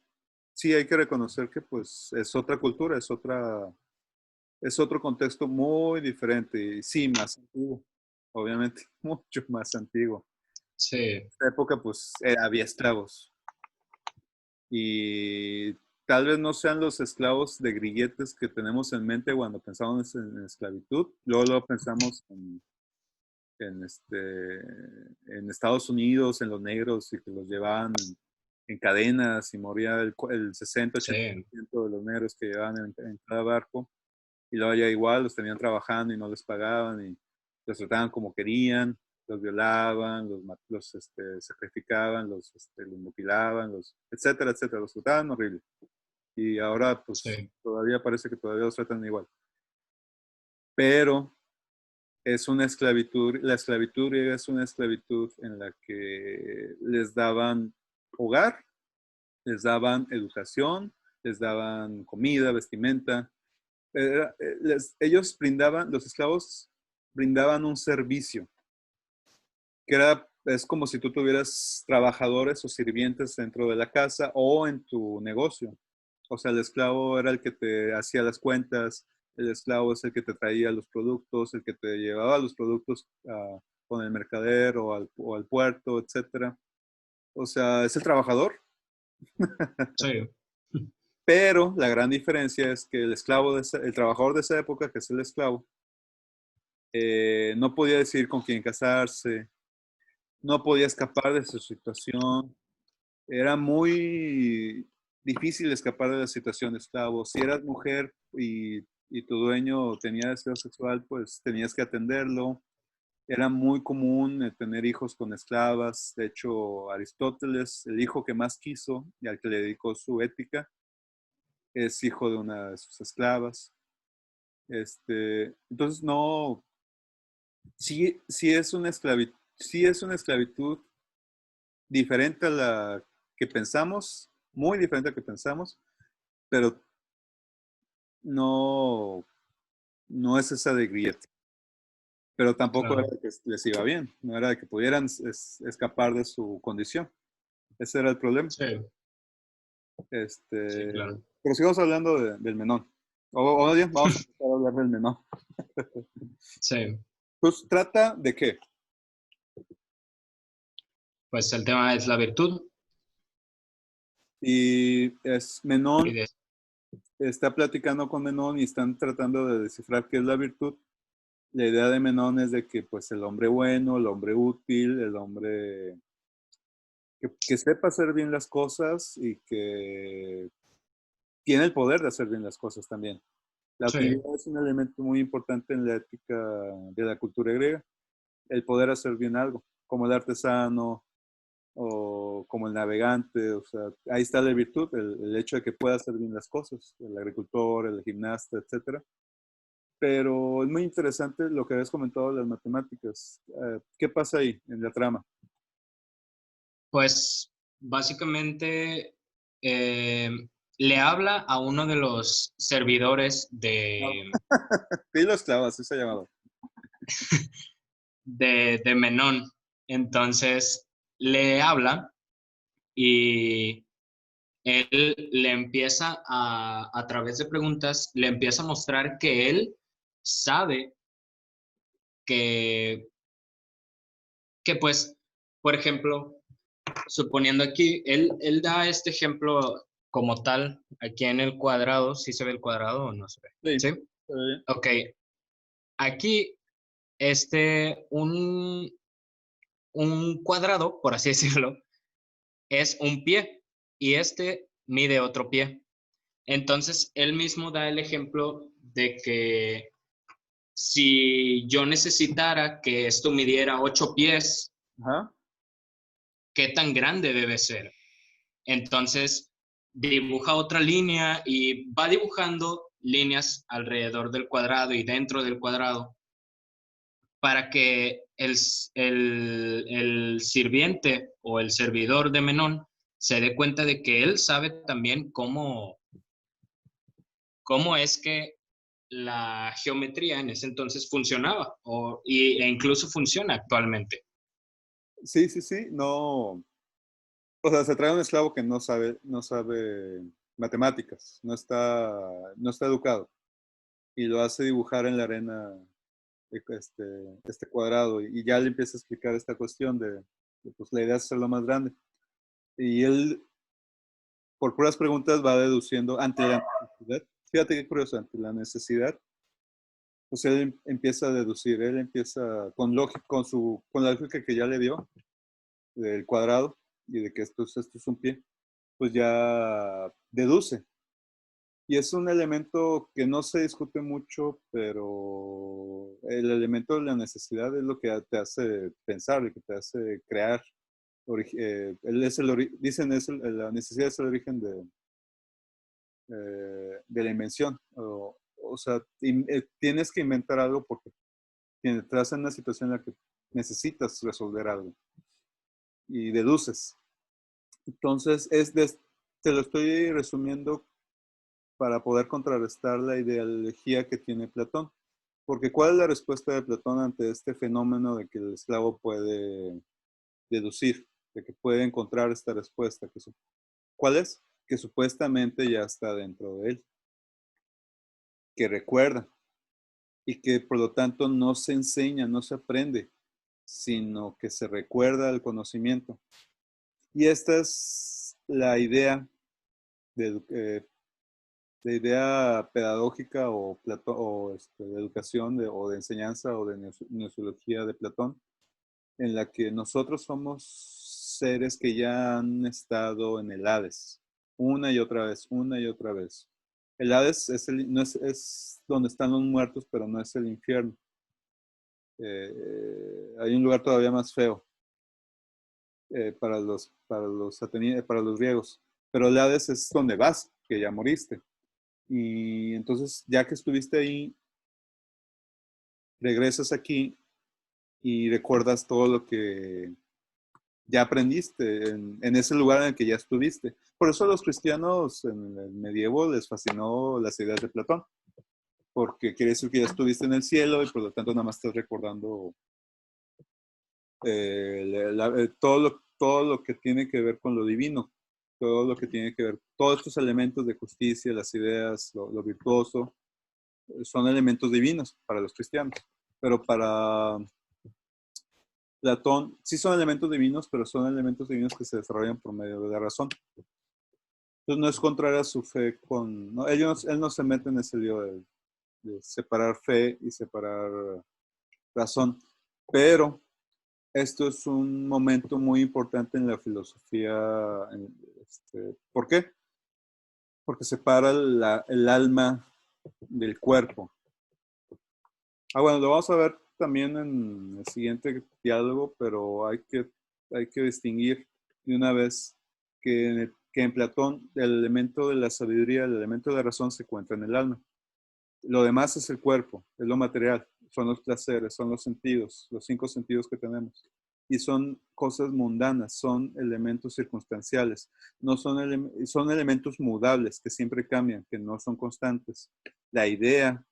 sí hay que reconocer que pues es otra cultura, es otro contexto muy diferente y sí, más antiguo, obviamente, mucho más antiguo. sí, En esta época pues había esclavos y tal vez no sean los esclavos de grilletes que tenemos en mente cuando pensamos en esclavitud, luego lo pensamos en, en Estados Unidos, en los negros y que los llevaban en cadenas y moría el 60-80% de los negros que llevaban en cada barco. Y luego ya igual los tenían trabajando y no les pagaban y los trataban como querían, los violaban, sacrificaban, los mutilaban, etcétera, etcétera. Los trataban horrible. Y ahora pues sí, todavía parece que todavía los tratan igual. Pero es una esclavitud, la esclavitud griega es una esclavitud en la que les daban hogar, les daban educación, les daban comida, vestimenta. Ellos brindaban, los esclavos brindaban un servicio, que es como si tú tuvieras trabajadores o sirvientes dentro de la casa o en tu negocio. O sea, el esclavo era el que te hacía las cuentas, el esclavo es el que te traía los productos, el que te llevaba los productos con el mercader o al puerto, etcétera. O sea, es el trabajador, sí, pero la gran diferencia es que el trabajador de esa época, que es el esclavo, no podía decidir con quién casarse, no podía escapar de su situación. Era muy difícil escapar de la situación de esclavo. Si eras mujer y tu dueño tenía deseo sexual, pues tenías que atenderlo. Era muy común tener hijos con esclavas. De hecho, Aristóteles, el hijo que más quiso y al que le dedicó su ética, es hijo de una de sus esclavas. Entonces, no, sí es una esclavitud diferente a la que pensamos, muy diferente a la que pensamos, pero no, no es esa de grillete, pero tampoco era Claro. de que les iba bien, no era de que pudieran escapar de su condición. Ese era el problema. Sí, sí, Este, claro. pero sigamos hablando del Menón. O bien, vamos a empezar a hablar del Menón. Sí, Pues trata de qué. pues el tema es la virtud Y es y Menón, de, está platicando con Menón y están tratando de descifrar qué es la virtud. La idea de Menón es de que pues el hombre bueno, el hombre útil, el hombre que sepa hacer bien las cosas y que tiene el poder de hacer bien las cosas también. La sí, utilidad es un elemento muy importante en la ética de la cultura griega, el poder hacer bien algo, como el artesano o como el navegante, o sea, ahí está la virtud, el hecho de que pueda hacer bien las cosas, el agricultor, el gimnasta, etcétera. Pero es muy interesante lo que habías comentado de las matemáticas. ¿Qué pasa ahí en la trama? pues básicamente eh, le habla a uno de los servidores Sí, los clavas, ese llamado. de Menón. Entonces le habla y él le empieza a través de preguntas, le empieza a mostrar que él sabe que, que pues, por ejemplo, suponiendo aquí, él da este ejemplo como tal, aquí en el cuadrado, ¿sí se ve el cuadrado o no se ve? Sí, ¿Sí? se ve bien. Ok, aquí, un cuadrado, por así decirlo, es un pie y este mide otro pie. Entonces, él mismo da el ejemplo de que si yo necesitara que esto midiera 8 pies, Ajá. ¿qué tan grande debe ser? Entonces, dibuja otra línea y va dibujando líneas alrededor del cuadrado y dentro del cuadrado para que el sirviente o el servidor de Menón se dé cuenta de que él sabe también cómo es que la geometría en ese entonces funcionaba e incluso funciona actualmente. Sí, sí, sí, no. O sea, se trae un esclavo que no sabe matemáticas, no está educado y lo hace dibujar en la arena este, este cuadrado y ya le empieza a explicar esta cuestión de, pues la idea es hacerlo más grande. Y él, por puras preguntas, va deduciendo ante la necesidad. Fíjate qué curioso, ante la necesidad, pues él empieza a deducir, él empieza con lógica, con la lógica que ya le dio del cuadrado y de que esto es un pie, pues ya deduce. Y es un elemento que no se discute mucho, pero el elemento de la necesidad es lo que te hace pensar, lo que te hace crear. Dicen la necesidad es el origen de la invención. O sea, tienes que inventar algo porque estás en una situación en la que necesitas resolver algo y deduces. Entonces, te lo estoy resumiendo para poder contrarrestar la ideología que tiene Platón. Porque ¿cuál es la respuesta de Platón ante este fenómeno de que el esclavo puede deducir, de que puede encontrar esta respuesta? ¿Cuál es? Que supuestamente ya está dentro de él, que recuerda y que por lo tanto no se enseña, no se aprende, sino que se recuerda el conocimiento. Y esta es de, la idea pedagógica o de educación o de enseñanza o de gnoseología de Platón, en la que nosotros somos seres que ya han estado en el Hades, una y otra vez, una y otra vez. El Hades no es donde están los muertos, pero no es el infierno. Hay un lugar todavía más feo para los griegos, pero el Hades es donde vas, que ya moriste. Y entonces, ya que estuviste ahí, regresas aquí y recuerdas todo lo que ya aprendiste en ese lugar en el que ya estuviste. Por eso a los cristianos en el medievo les fascinó las ideas de Platón, porque quiere decir que ya estuviste en el cielo y por lo tanto nada más estás recordando todo lo que tiene que ver con lo divino, todo lo que tiene que ver, todos estos elementos de justicia, las ideas, lo virtuoso, son elementos divinos para los cristianos. Pero para Platón sí son elementos divinos, pero son elementos divinos que se desarrollan por medio de la razón. Entonces no es contrario a su fe con... No, él no se mete en ese lío de separar fe y separar razón. Pero esto es un momento muy importante en la filosofía. ¿Por qué? Porque separa el alma del cuerpo. Bueno, lo vamos a ver también en el siguiente diálogo, pero hay que distinguir de una vez que en Platón el elemento de la sabiduría, el elemento de la razón se encuentra en el alma. Lo demás es el cuerpo, es lo material, son los placeres, son los sentidos, los 5 sentidos que tenemos. Y son cosas mundanas, son elementos circunstanciales, no son elementos mudables que siempre cambian, que no son constantes. La idea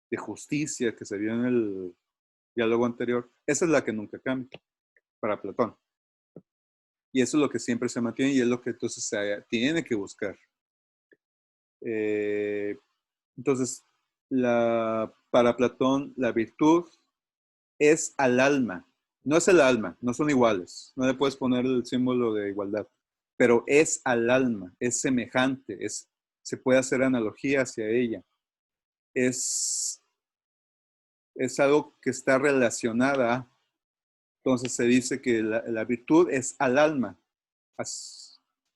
de justicia que se vio en el diálogo anterior, esa es la que nunca cambia para Platón. Y eso es lo que siempre se mantiene y es lo que entonces se tiene que buscar. Entonces, para Platón, la virtud es al alma. No es el alma, no son iguales. No le puedes poner el símbolo de igualdad, pero es al alma, es semejante, se puede hacer analogía hacia ella. Es algo que está relacionada. Entonces se dice que la virtud es al alma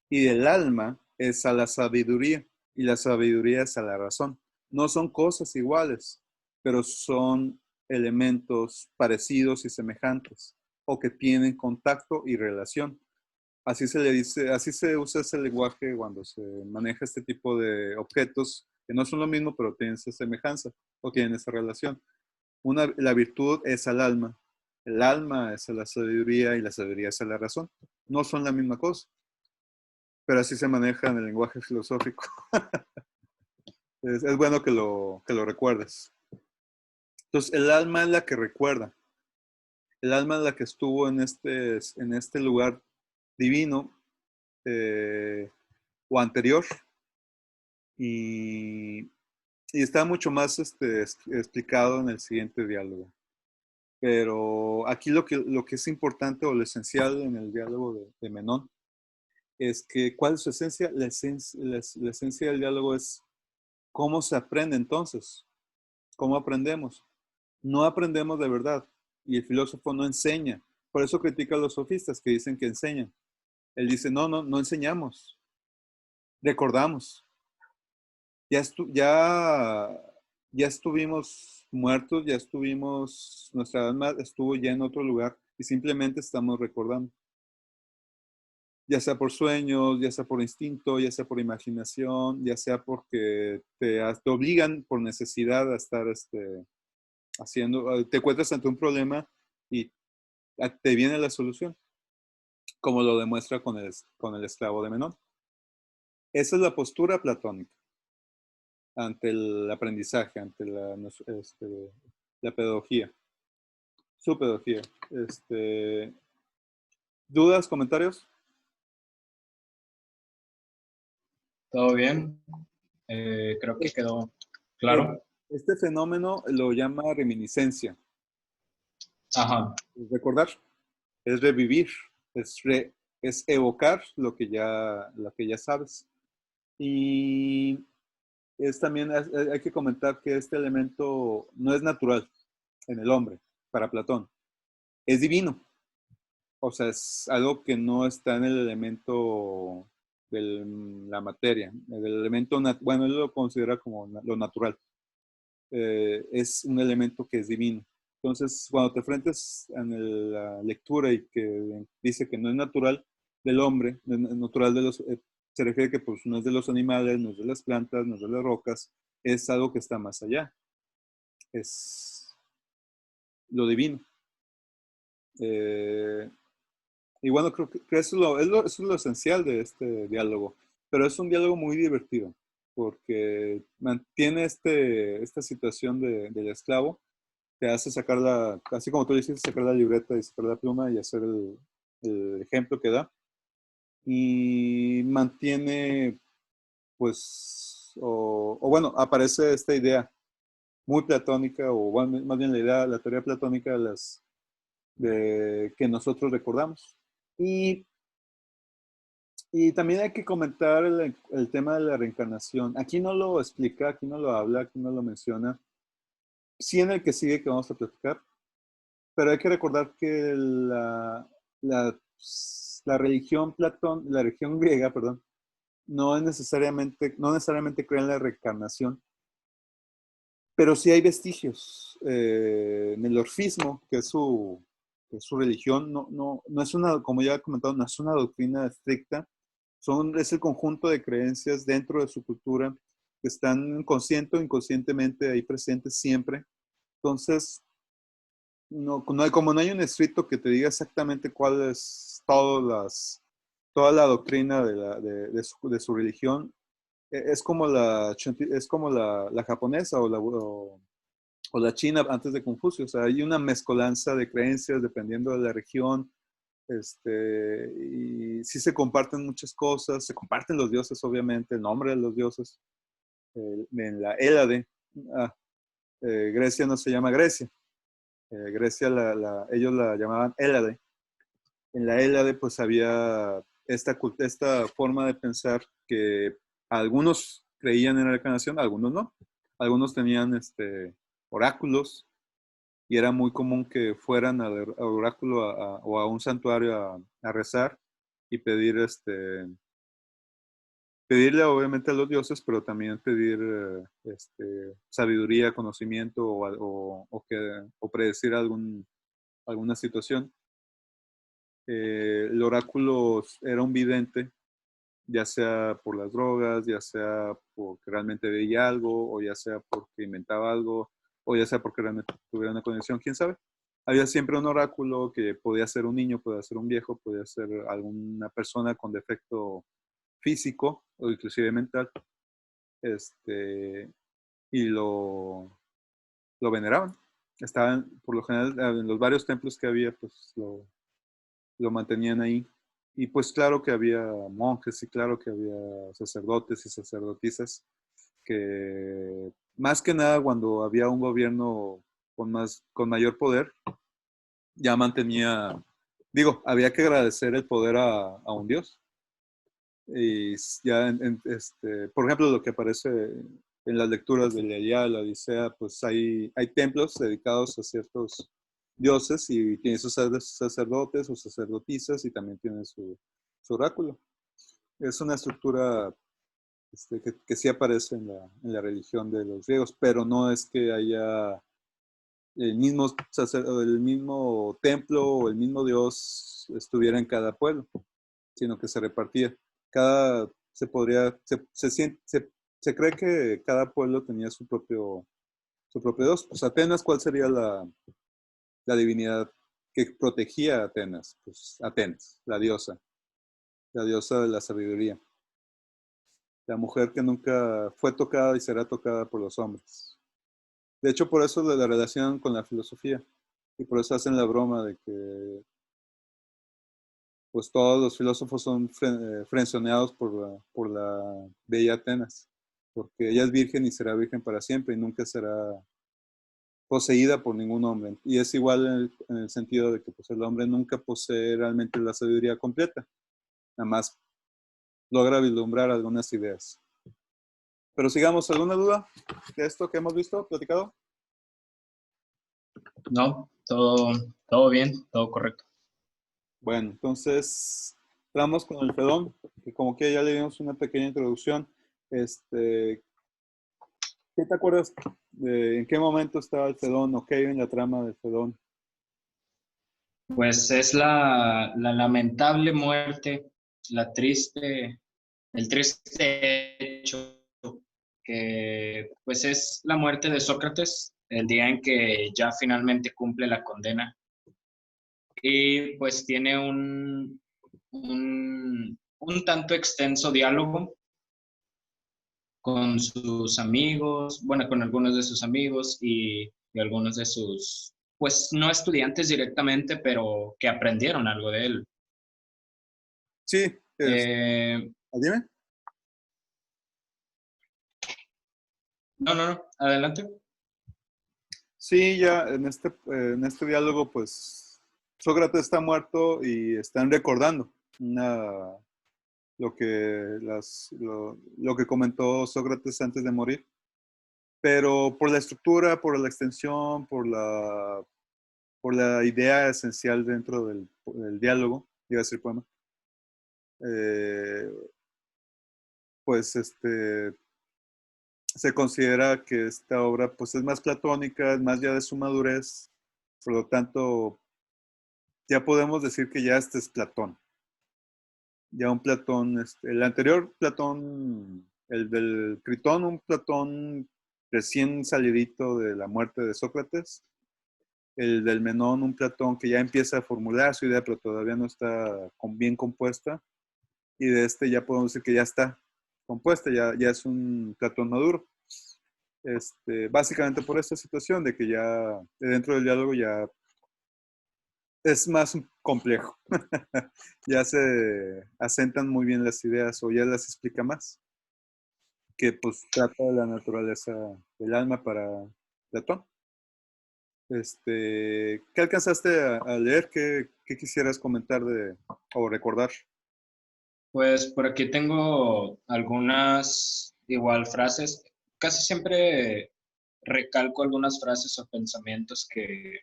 y del alma es a la sabiduría y la sabiduría es a la razón. No son cosas iguales, pero son elementos parecidos y semejantes o que tienen contacto y relación. Así se le dice, así se usa ese lenguaje cuando se maneja este tipo de objetos que no son lo mismo, pero tienen esa semejanza o tienen esa relación. La virtud es al alma, el alma es a la sabiduría y la sabiduría es a la razón. No son la misma cosa, pero así se maneja en el lenguaje filosófico. Es bueno que lo recuerdes. Entonces, el alma es la que recuerda. El alma es la que estuvo en este lugar divino o anterior y está mucho más explicado en el siguiente diálogo. Pero aquí lo que es importante o lo esencial en el diálogo de Menón es que, ¿cuál es su esencia? La esencia del diálogo es cómo se aprende entonces, cómo aprendemos. No aprendemos de verdad y el filósofo no enseña. Por eso critica a los sofistas que dicen que enseñan. Él dice, no enseñamos, recordamos. Ya estuvimos muertos, nuestra alma estuvo ya en otro lugar y simplemente estamos recordando. Ya sea por sueños, ya sea por instinto, ya sea por imaginación, ya sea porque te obligan por necesidad a estar te encuentras ante un problema y te viene la solución, como lo demuestra con el esclavo de Menón. Esa es la postura platónica ante el aprendizaje, ante la pedagogía, su pedagogía. ¿Dudas, comentarios? ¿Todo bien? Creo que quedó claro. Este fenómeno lo llama reminiscencia. Ajá. Recordar, es revivir, es evocar lo que ya sabes. Y también hay que comentar que este elemento no es natural en el hombre, para Platón. Es divino. O sea, es algo que no está en el elemento de la materia. El elemento, bueno, él lo considera como lo natural. Es un elemento que es divino. Entonces, cuando te enfrentas en la lectura y que dice que no es natural del hombre, no es natural se refiere que pues, no es de los animales, no es de las plantas, no es de las rocas, es algo que está más allá. Es lo divino. Y bueno, creo que eso es lo esencial de este diálogo. Pero es un diálogo muy divertido, porque mantiene esta situación del esclavo, te hace sacar así como tú dices, sacar la libreta y sacar la pluma y hacer el ejemplo que da. Y mantiene, pues, o bueno, aparece esta idea muy platónica, o bueno, más bien la teoría platónica de que nosotros recordamos. Y, y también hay que comentar el tema de la reencarnación. Aquí no lo explica, aquí no lo habla, aquí no lo menciona. Sí en el que sigue que vamos a platicar, pero hay que recordar que la, la religión griega, perdón, no necesariamente cree en la reencarnación, pero sí hay vestigios. En el orfismo, que es su religión, no es una, como ya he comentado, no es una doctrina estricta, es el conjunto de creencias dentro de su cultura que están consciente o inconscientemente ahí presentes siempre. Entonces, como no hay un escrito que te diga exactamente cuál es toda la doctrina de su religión, es como la japonesa o la china antes de Confucio. O sea, hay una mezcolanza de creencias dependiendo de la región. Y sí se comparten muchas cosas, se comparten los dioses, obviamente, el nombre de los dioses. En la Hélade, Grecia no se llama Grecia. Grecia, ellos la llamaban Hélade. En la Hélade, pues había esta forma de pensar que algunos creían en la reencarnación, algunos no. Algunos tenían oráculos, y era muy común que fueran al oráculo o a un santuario a rezar y pedirle obviamente a los dioses, pero también pedir sabiduría, conocimiento o predecir alguna situación. El oráculo era un vidente, ya sea por las drogas, ya sea porque realmente veía algo, o ya sea porque inventaba algo, o ya sea porque realmente tuviera una conexión, quién sabe. Había siempre un oráculo que podía ser un niño, podía ser un viejo, podía ser alguna persona con defecto físico o inclusive mental, este, y lo veneraban. Estaban, por lo general, en los varios templos que había, pues lo mantenían ahí. Y pues claro que había monjes y claro que había sacerdotes y sacerdotisas que más que nada cuando había un gobierno con mayor poder, ya mantenía, digo, había que agradecer el poder a un dios. Y ya, por ejemplo, lo que aparece en las lecturas de la Ilíada, la Odisea, pues hay templos dedicados a ciertos dioses y tienen sus sacerdotes o sacerdotisas y también tienen su oráculo. Es una estructura que sí aparece en la religión de los griegos, pero no es que haya el mismo templo o el mismo dios estuviera en cada pueblo, sino que se repartía. Se cree que cada pueblo tenía su propio dios. Pues Atenas, ¿cuál sería la divinidad que protegía a Atenas? Pues Atenas, la diosa de la sabiduría, la mujer que nunca fue tocada y será tocada por los hombres. De hecho, por eso la relacionan con la filosofía, y por eso hacen la broma de que pues todos los filósofos son frenzoneados por la bella Atenas, porque ella es virgen y será virgen para siempre y nunca será poseída por ningún hombre. Y es igual en el sentido de que pues, el hombre nunca posee realmente la sabiduría completa, nada más logra vislumbrar algunas ideas. Pero sigamos, ¿alguna duda de esto que hemos visto, platicado? No, todo bien, todo correcto. Bueno, entonces vamos con el Fedón, que como que ya le dimos una pequeña introducción. ¿Qué te acuerdas en qué momento estaba el Fedón o qué hay en la trama del Fedón? Pues es la lamentable muerte, el triste hecho que pues es la muerte de Sócrates, el día en que ya finalmente cumple la condena y pues tiene un tanto extenso diálogo con sus amigos, bueno, con algunos de sus amigos y algunos de sus, pues no estudiantes directamente, pero que aprendieron algo de él. Sí, Eh, dime. no, no, no, adelante. Sí, ya en este diálogo, pues Sócrates está muerto y están recordando una, lo que comentó Sócrates antes de morir, pero por la estructura, por la extensión, por la idea esencial dentro del diálogo, iba a decir poema, eh, pues se considera que esta obra pues es más platónica, es más ya de su madurez, por lo tanto ya podemos decir que ya este es Platón. Ya un Platón, el anterior Platón, el del Critón, un Platón recién salidito de la muerte de Sócrates. El del Menón, un Platón que ya empieza a formular su idea, pero todavía no está bien compuesta. Y de este ya podemos decir que ya está compuesta, ya es un Platón maduro. Básicamente por esta situación de que ya dentro del diálogo ya es más complejo. Ya se asentan muy bien las ideas o ya las explica más, que pues trata de la naturaleza del alma para Platón. ¿Qué alcanzaste a leer? ¿Qué quisieras comentar o recordar? Pues por aquí tengo algunas igual frases. Casi siempre recalco algunas frases o pensamientos que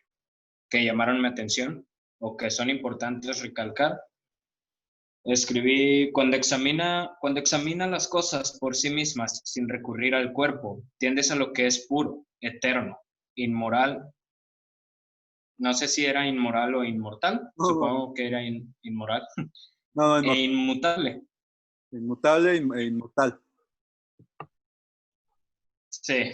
llamaron mi atención o que son importantes recalcar. Escribí, cuando examina las cosas por sí mismas sin recurrir al cuerpo, tiendes a lo que es puro, eterno, inmoral. No sé si era inmoral o inmortal, No, supongo que era inmoral, no, e inmutable. inmutable e inmortal. Sí,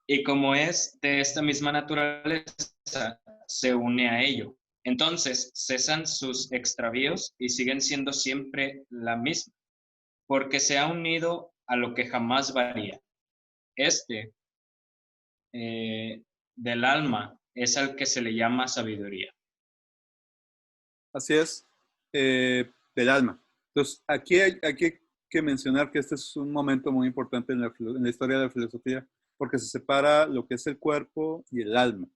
y como es de esta misma naturaleza, se une a ello. Entonces cesan sus extravíos y siguen siendo siempre la misma, porque se ha unido a lo que jamás varía. Este, eh, del alma, es al que se le llama sabiduría. Así es, del alma. Entonces, aquí hay que mencionar que este es un momento muy importante en la historia de la filosofía, porque se separa lo que es el cuerpo y el alma.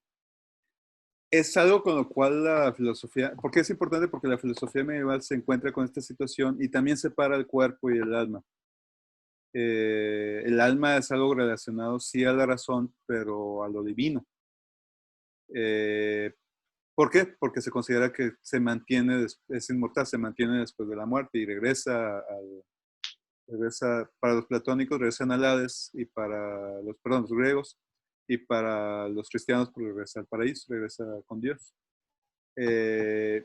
Es algo con lo cual la filosofía, porque es importante porque la filosofía medieval se encuentra con esta situación y también separa el cuerpo y el alma. El alma es algo relacionado sí a la razón, pero a lo divino. Eh, ¿Por qué? Porque se considera que se mantiene, es inmortal, se mantiene después de la muerte y regresa para los platónicos, regresan al Hades y para perdón, los griegos y para los cristianos pues regresa al paraíso, regresa con Dios. Eh,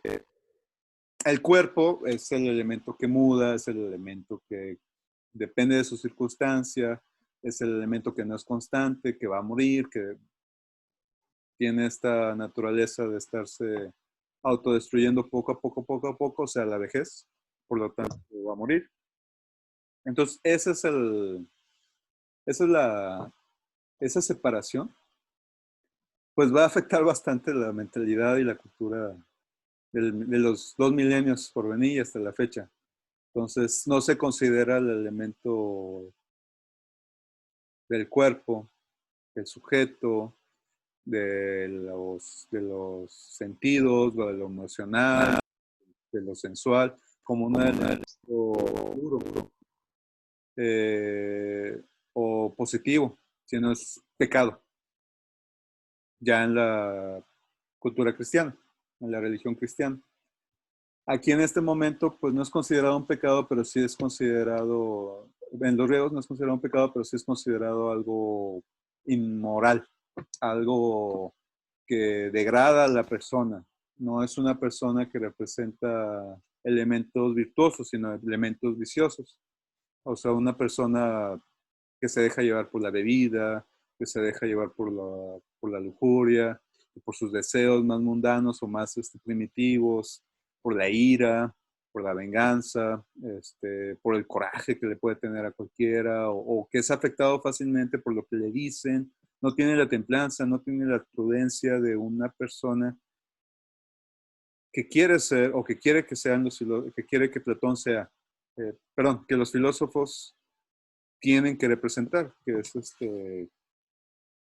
el cuerpo es el elemento que muda, es el elemento que depende de su circunstancia, es el elemento que no es constante, que va a morir, que tiene esta naturaleza de estarse autodestruyendo poco a poco, o sea, la vejez, por lo tanto va a morir. Entonces, esa es esa separación, pues va a afectar bastante la mentalidad y la cultura de los 2 milenios por venir hasta la fecha. Entonces, no se considera el elemento del cuerpo, del sujeto, de los sentidos, de lo emocional, de lo sensual, como un elemento puro o positivo, sino es pecado, ya en la cultura cristiana, en la religión cristiana. Aquí en este momento, pues no es considerado un pecado, pero sí es considerado, en los griegos no es considerado un pecado, pero sí es considerado algo inmoral, algo que degrada a la persona. No es una persona que representa elementos virtuosos, sino elementos viciosos. O sea, una persona que se deja llevar por la bebida, que se deja llevar por la lujuria, por sus deseos más mundanos o más primitivos, por la ira, por la venganza, por el coraje que le puede tener a cualquiera, o que es afectado fácilmente por lo que le dicen, no tiene la templanza, no tiene la prudencia de una persona que quiere ser o que quiere que sean que quiere que Platón sea, perdón, que los filósofos tienen que representar, que es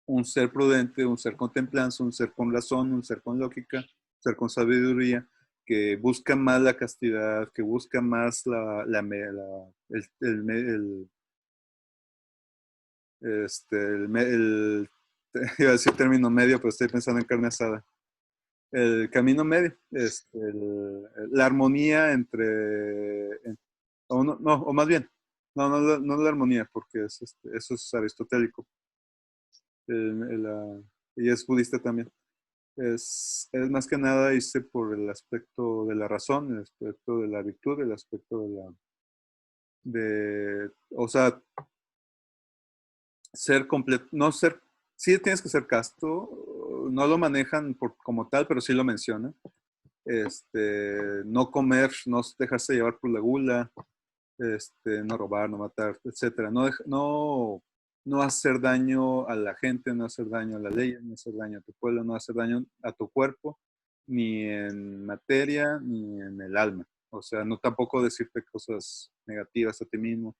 un ser prudente, un ser con templanza, un ser con razón, un ser con lógica, un ser con sabiduría, que busca más la castidad, que busca más iba a decir término medio, pero estoy pensando en carne asada. El camino medio, la armonía o, no, o más bien, no la armonía, porque eso es aristotélico, y es budista también. Es más que nada irse por el aspecto de la razón, el aspecto de la virtud, el aspecto o sea, ser completo, no ser, sí tienes que ser casto, no lo manejan como tal, pero sí lo mencionan. No comer, no dejarse llevar por la gula, no robar, no matar, etcétera. No hacer daño a la gente, no hacer daño a la ley, no hacer daño a tu pueblo, no hacer daño a tu cuerpo, ni en materia, ni en el alma. O sea, no tampoco decirte cosas negativas a ti mismo.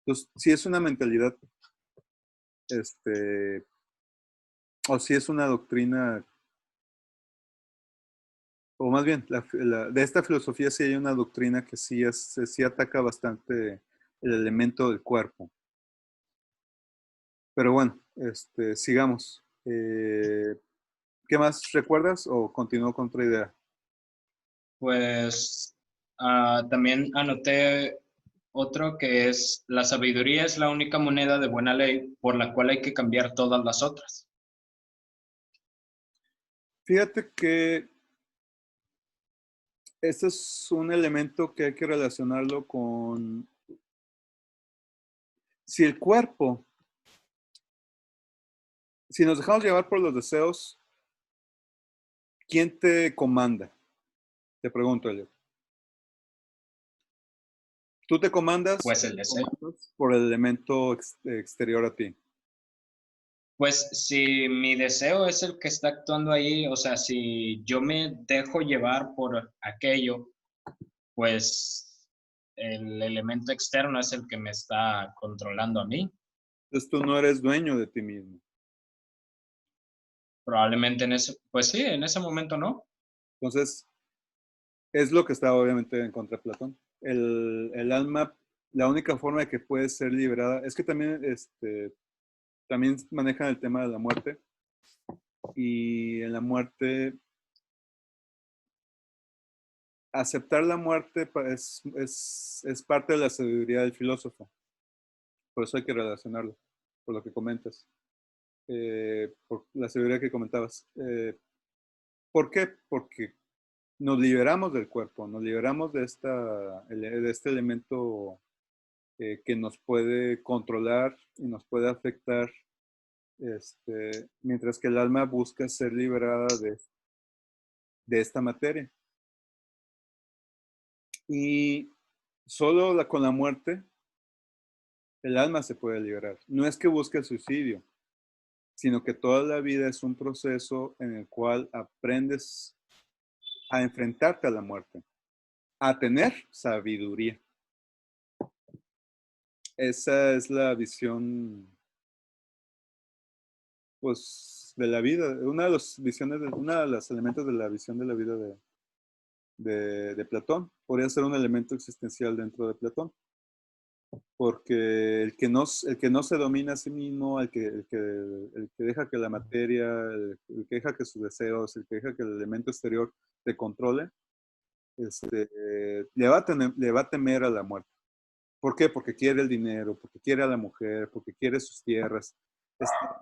Entonces, si es una mentalidad, o si es una doctrina, o más bien, de esta filosofía sí hay una doctrina que sí ataca bastante el elemento del cuerpo. Pero bueno, sigamos. ¿Qué más recuerdas o continúo con otra idea? Pues también anoté otro que es: la sabiduría es la única moneda de buena ley por la cual hay que cambiar todas las otras. Fíjate que este es un elemento que hay que relacionarlo con si el cuerpo, si nos dejamos llevar por los deseos, ¿quién te comanda? Te pregunto, Elliot. ¿Tú te comandas Pues o el te deseo. comandas por el elemento exterior a ti? Pues si mi deseo es el que está actuando ahí, o sea, si yo me dejo llevar por aquello, pues el elemento externo es el que me está controlando a mí. Entonces tú no eres dueño de ti mismo. Probablemente en ese, pues sí, en ese momento no. Entonces, es lo que está obviamente en contra de Platón. El alma, la única forma de que puede ser liberada, es que también manejan el tema de la muerte. Y en la muerte, aceptar la muerte es parte de la sabiduría del filósofo. Por eso hay que relacionarlo, por lo que comentas. Por la sabiduría que comentabas. ¿Por qué? Porque nos liberamos del cuerpo, nos liberamos de este elemento que nos puede controlar y nos puede afectar, mientras que el alma busca ser liberada de esta materia. Y solo con la muerte, el alma se puede liberar. No es que busque el suicidio, sino que toda la vida es un proceso en el cual aprendes a enfrentarte a la muerte, a tener sabiduría. Esa es la visión, pues, de la vida. Una de las visiones, una de los elementos de la visión de la vida de Platón. Podría ser un elemento existencial dentro de Platón. Porque el que no se domina a sí mismo, el que deja que la materia, el que deja que sus deseos, el que deja que el elemento exterior te controle, le va a temer a la muerte. ¿Por qué? Porque quiere el dinero, porque quiere a la mujer, porque quiere sus tierras. Está,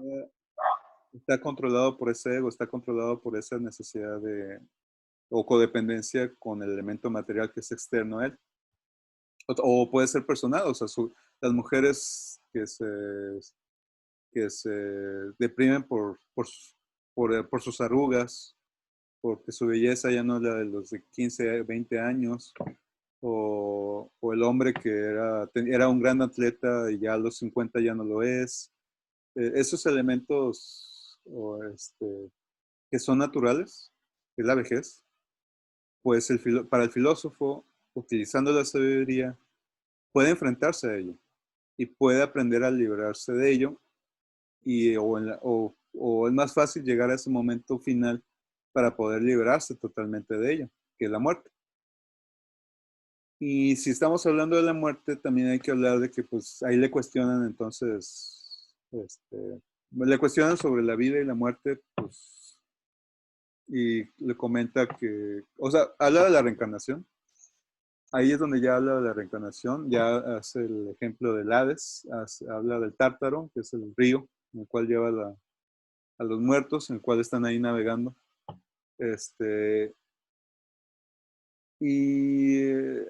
está controlado por ese ego, está controlado por esa necesidad o codependencia con el elemento material que es externo a él. O puede ser personal, o sea, las mujeres que se deprimen por sus arrugas, porque su belleza ya no es la de los de 15, 20 años, o el hombre que era un gran atleta y ya a los 50 ya no lo es. Esos elementos que son naturales, que es la vejez, pues para el filósofo, utilizando la sabiduría, puede enfrentarse a ello y puede aprender a librarse de ello o es más fácil llegar a ese momento final para poder liberarse totalmente de ello, que es la muerte. Y si estamos hablando de la muerte, también hay que hablar de que pues ahí le cuestionan entonces, le cuestionan sobre la vida y la muerte, pues, y le comenta que, o sea, habla de la reencarnación. Ahí es donde ya habla de la reencarnación, ya hace el ejemplo del Hades, habla del Tártaro, que es el río en el cual lleva a los muertos, en el cual están ahí navegando. Y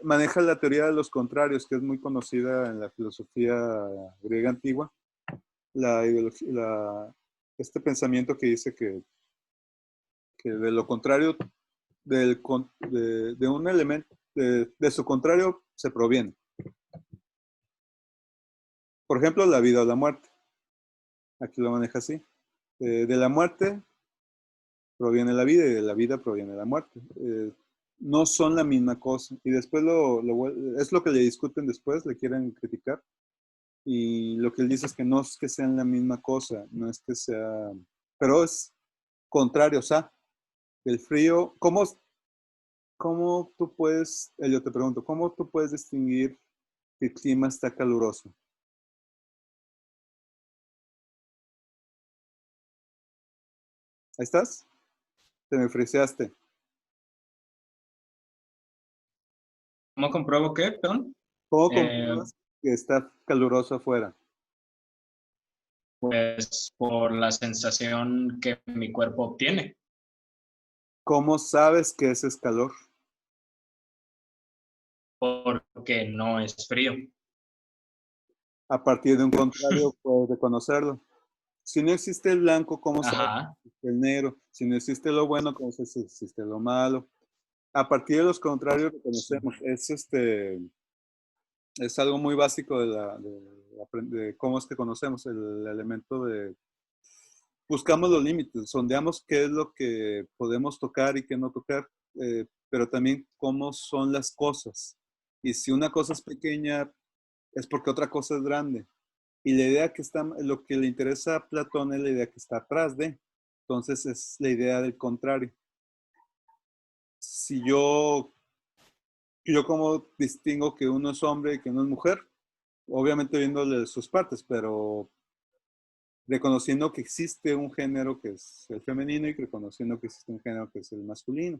maneja la teoría de los contrarios, que es muy conocida en la filosofía griega antigua. Este pensamiento que dice que de lo contrario, de un elemento, de su contrario se proviene. Por ejemplo, la vida o la muerte. Aquí lo maneja así. De la muerte proviene la vida y de la vida proviene la muerte. No son la misma cosa. Y después es lo que le discuten después, le quieren criticar. Y lo que él dice es que no es que sean la misma cosa, no es que sea, pero es contrario, o sea, el frío, ¿cómo tú puedes, yo te pregunto, ¿cómo tú puedes distinguir que el clima está caluroso? ¿Ahí estás? Te me friseaste. ¿Cómo compruebo qué, perdón? ¿Cómo Eh, compruebas que está caluroso afuera? pues por la sensación que mi cuerpo obtiene, ¿Cómo sabes que ese es calor? porque no es frío. A partir de un contrario puedes reconocerlo. Si no existe el blanco, ¿cómo sabes Ajá. que existe el negro? Si no existe lo bueno, ¿cómo sabes que existe lo malo? A partir de los contrarios reconocemos. Es algo muy básico de cómo es que conocemos el elemento de buscamos los límites, sondeamos qué es lo que podemos tocar y qué no tocar, pero también cómo son las cosas. Y si una cosa es pequeña, es porque otra cosa es grande. Y la idea lo que le interesa a Platón es la idea que está atrás de. Entonces es la idea del contrario. Si yo como distingo que uno es hombre y que uno es mujer, obviamente viéndole sus partes, pero reconociendo que existe un género que es el femenino y reconociendo que existe un género que es el masculino.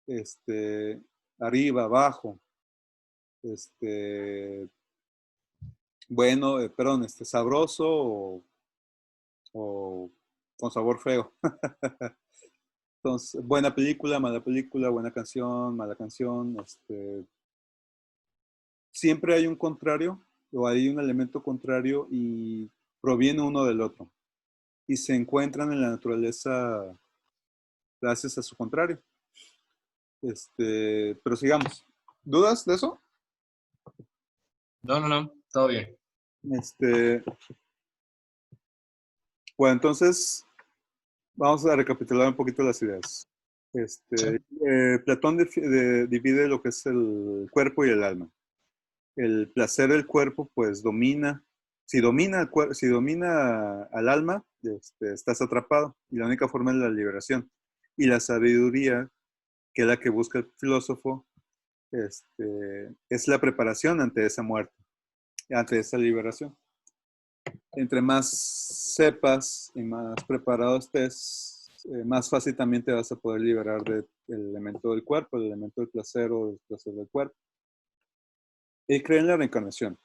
Este, arriba, abajo, este, bueno, perdón, sabroso o con sabor feo. Entonces, buena película, buena canción, mala canción. Siempre hay un contrario o hay un elemento contrario y proviene uno del otro. Y se encuentran en la naturaleza gracias a su contrario. Pero sigamos. ¿Dudas de eso? No, no, no, todo bien. Este, bueno, entonces vamos a recapitular un poquito las ideas. Sí. Platón divide lo que es el cuerpo y el alma. El placer del cuerpo, pues domina. Si domina al alma, estás atrapado. Y la única forma es la liberación. Y la sabiduría, que es la que busca el filósofo, es la preparación ante esa muerte, ante esa liberación. Entre más sepas y más preparado estés, más fácil también te vas a poder liberar del elemento del cuerpo, el elemento del placer o del placer del cuerpo. Él cree en la reencarnación,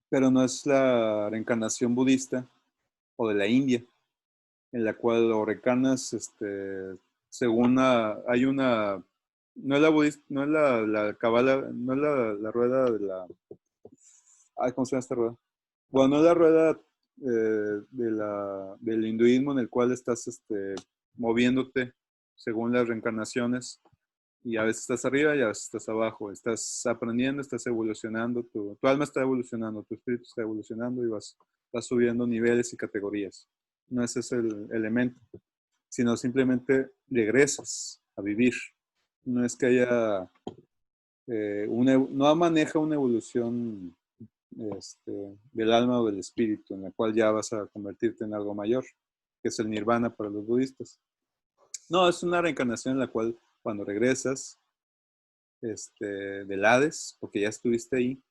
pero no es la reencarnación budista o de la India, en la cual lo reencarnas según hay una, no es la budista, no es la cabala, no es la rueda de la, ay, ¿cómo se llama esta rueda? Bueno, no es la rueda del hinduismo en el cual estás moviéndote según las reencarnaciones y a veces estás arriba y a veces estás abajo. Estás aprendiendo, estás evolucionando, tu alma está evolucionando, tu espíritu está evolucionando y vas subiendo niveles y categorías. No ese es el elemento, sino simplemente regresas a vivir. No es que haya, no maneja una evolución del alma o del espíritu, en la cual ya vas a convertirte en algo mayor, que es el nirvana para los budistas. No, es una reencarnación en la cual cuando regresas del Hades, porque ya estuviste ahí,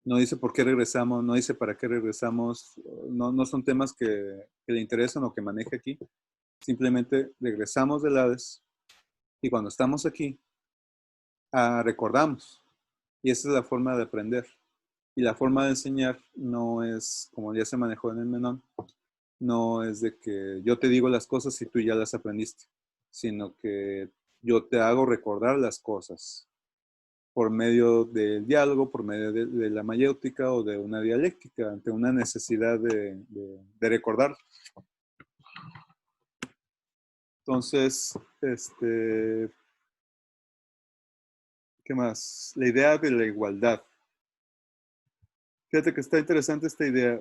no dice por qué regresamos, no dice para qué regresamos, no son temas que le interesan o que maneje aquí. Simplemente regresamos del Hades y cuando estamos aquí, recordamos. Y esa es la forma de aprender. Y la forma de enseñar no es, como ya se manejó en el Menón, no es de que yo te digo las cosas y tú ya las aprendiste, sino que yo te hago recordar las cosas por medio del diálogo, por medio de la mayéutica o de una dialéctica, ante una necesidad de recordar. Entonces, ¿qué más? La idea de la igualdad. Fíjate que está interesante esta idea.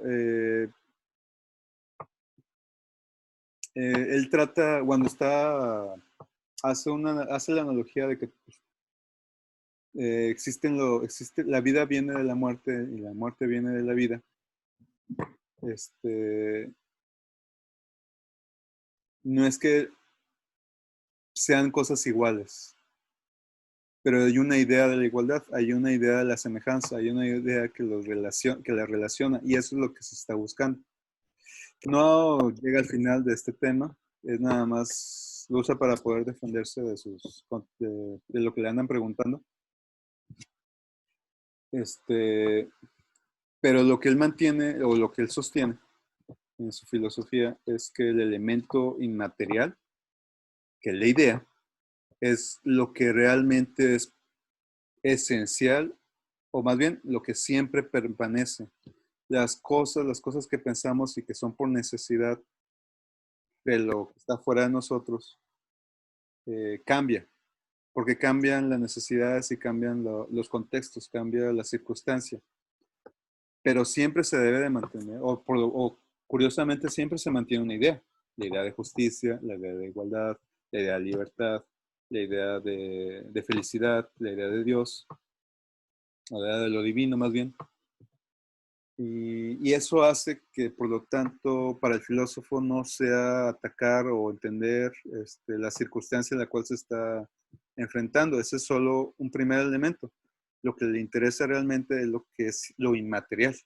Él trata, cuando hace la analogía de que pues, la vida viene de la muerte y la muerte viene de la vida. No es que sean cosas iguales, pero hay una idea de la igualdad, hay una idea de la semejanza, hay una idea que la relaciona, y eso es lo que se está buscando. No llega al final de este tema, es nada más, lo usa para poder defenderse de lo que le andan preguntando. Pero lo que él mantiene o lo que él sostiene en su filosofía es que el elemento inmaterial, que es la idea, es lo que realmente es esencial, o más bien lo que siempre permanece. Las cosas que pensamos y que son por necesidad de lo que está fuera de nosotros, cambia, porque cambian las necesidades y cambian los contextos, cambia la circunstancia, pero siempre se debe de mantener, o curiosamente siempre se mantiene una idea, la idea de justicia, la idea de igualdad, la idea de libertad, la idea de felicidad, la idea de Dios, la idea de lo divino más bien. Y eso hace que, por lo tanto, para el filósofo no sea atacar o entender la circunstancia en la cual se está enfrentando. Ese es solo un primer elemento. Lo que le interesa realmente es lo que es lo inmaterial.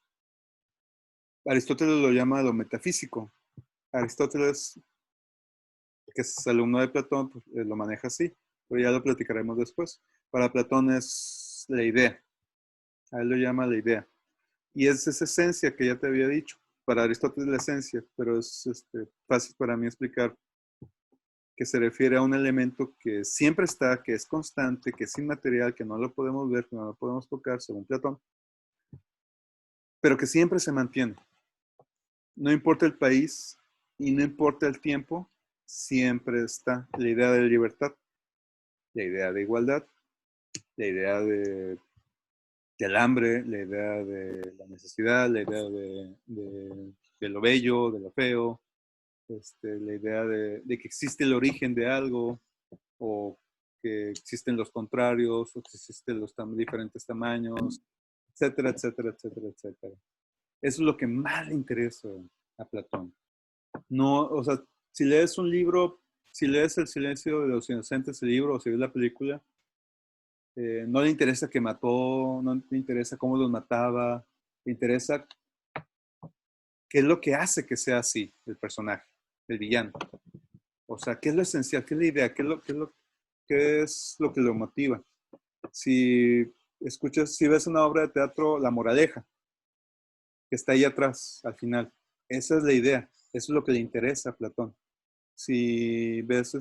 Aristóteles lo llama lo metafísico. Aristóteles, que es alumno de Platón, pues, lo maneja así, pero ya lo platicaremos después. Para Platón es la idea. A él lo llama la idea. Y es esa esencia que ya te había dicho. Para Aristóteles la esencia, pero es fácil para mí explicar que se refiere a un elemento que siempre está, que es constante, que es inmaterial, que no lo podemos ver, que no lo podemos tocar, según Platón, pero que siempre se mantiene. No importa el país y no importa el tiempo, siempre está la idea de libertad, la idea de igualdad, la idea del hambre, la idea de la necesidad, la idea de lo bello, de lo feo, la idea de que existe el origen de algo, o que existen los contrarios, o que existen los diferentes tamaños, etcétera, etcétera, etcétera, etcétera. Eso es lo que más le interesa a Platón. No, o sea, si lees un libro, si lees El silencio de los inocentes, el libro, o si ves la película, no le interesa que mató, no le interesa cómo los mataba, le interesa qué es lo que hace que sea así el personaje, el villano. O sea, qué es lo esencial, qué es la idea, qué es lo que lo motiva. Si ves una obra de teatro, la moraleja, que está ahí atrás, al final, esa es la idea, eso es lo que le interesa a Platón. Si ves,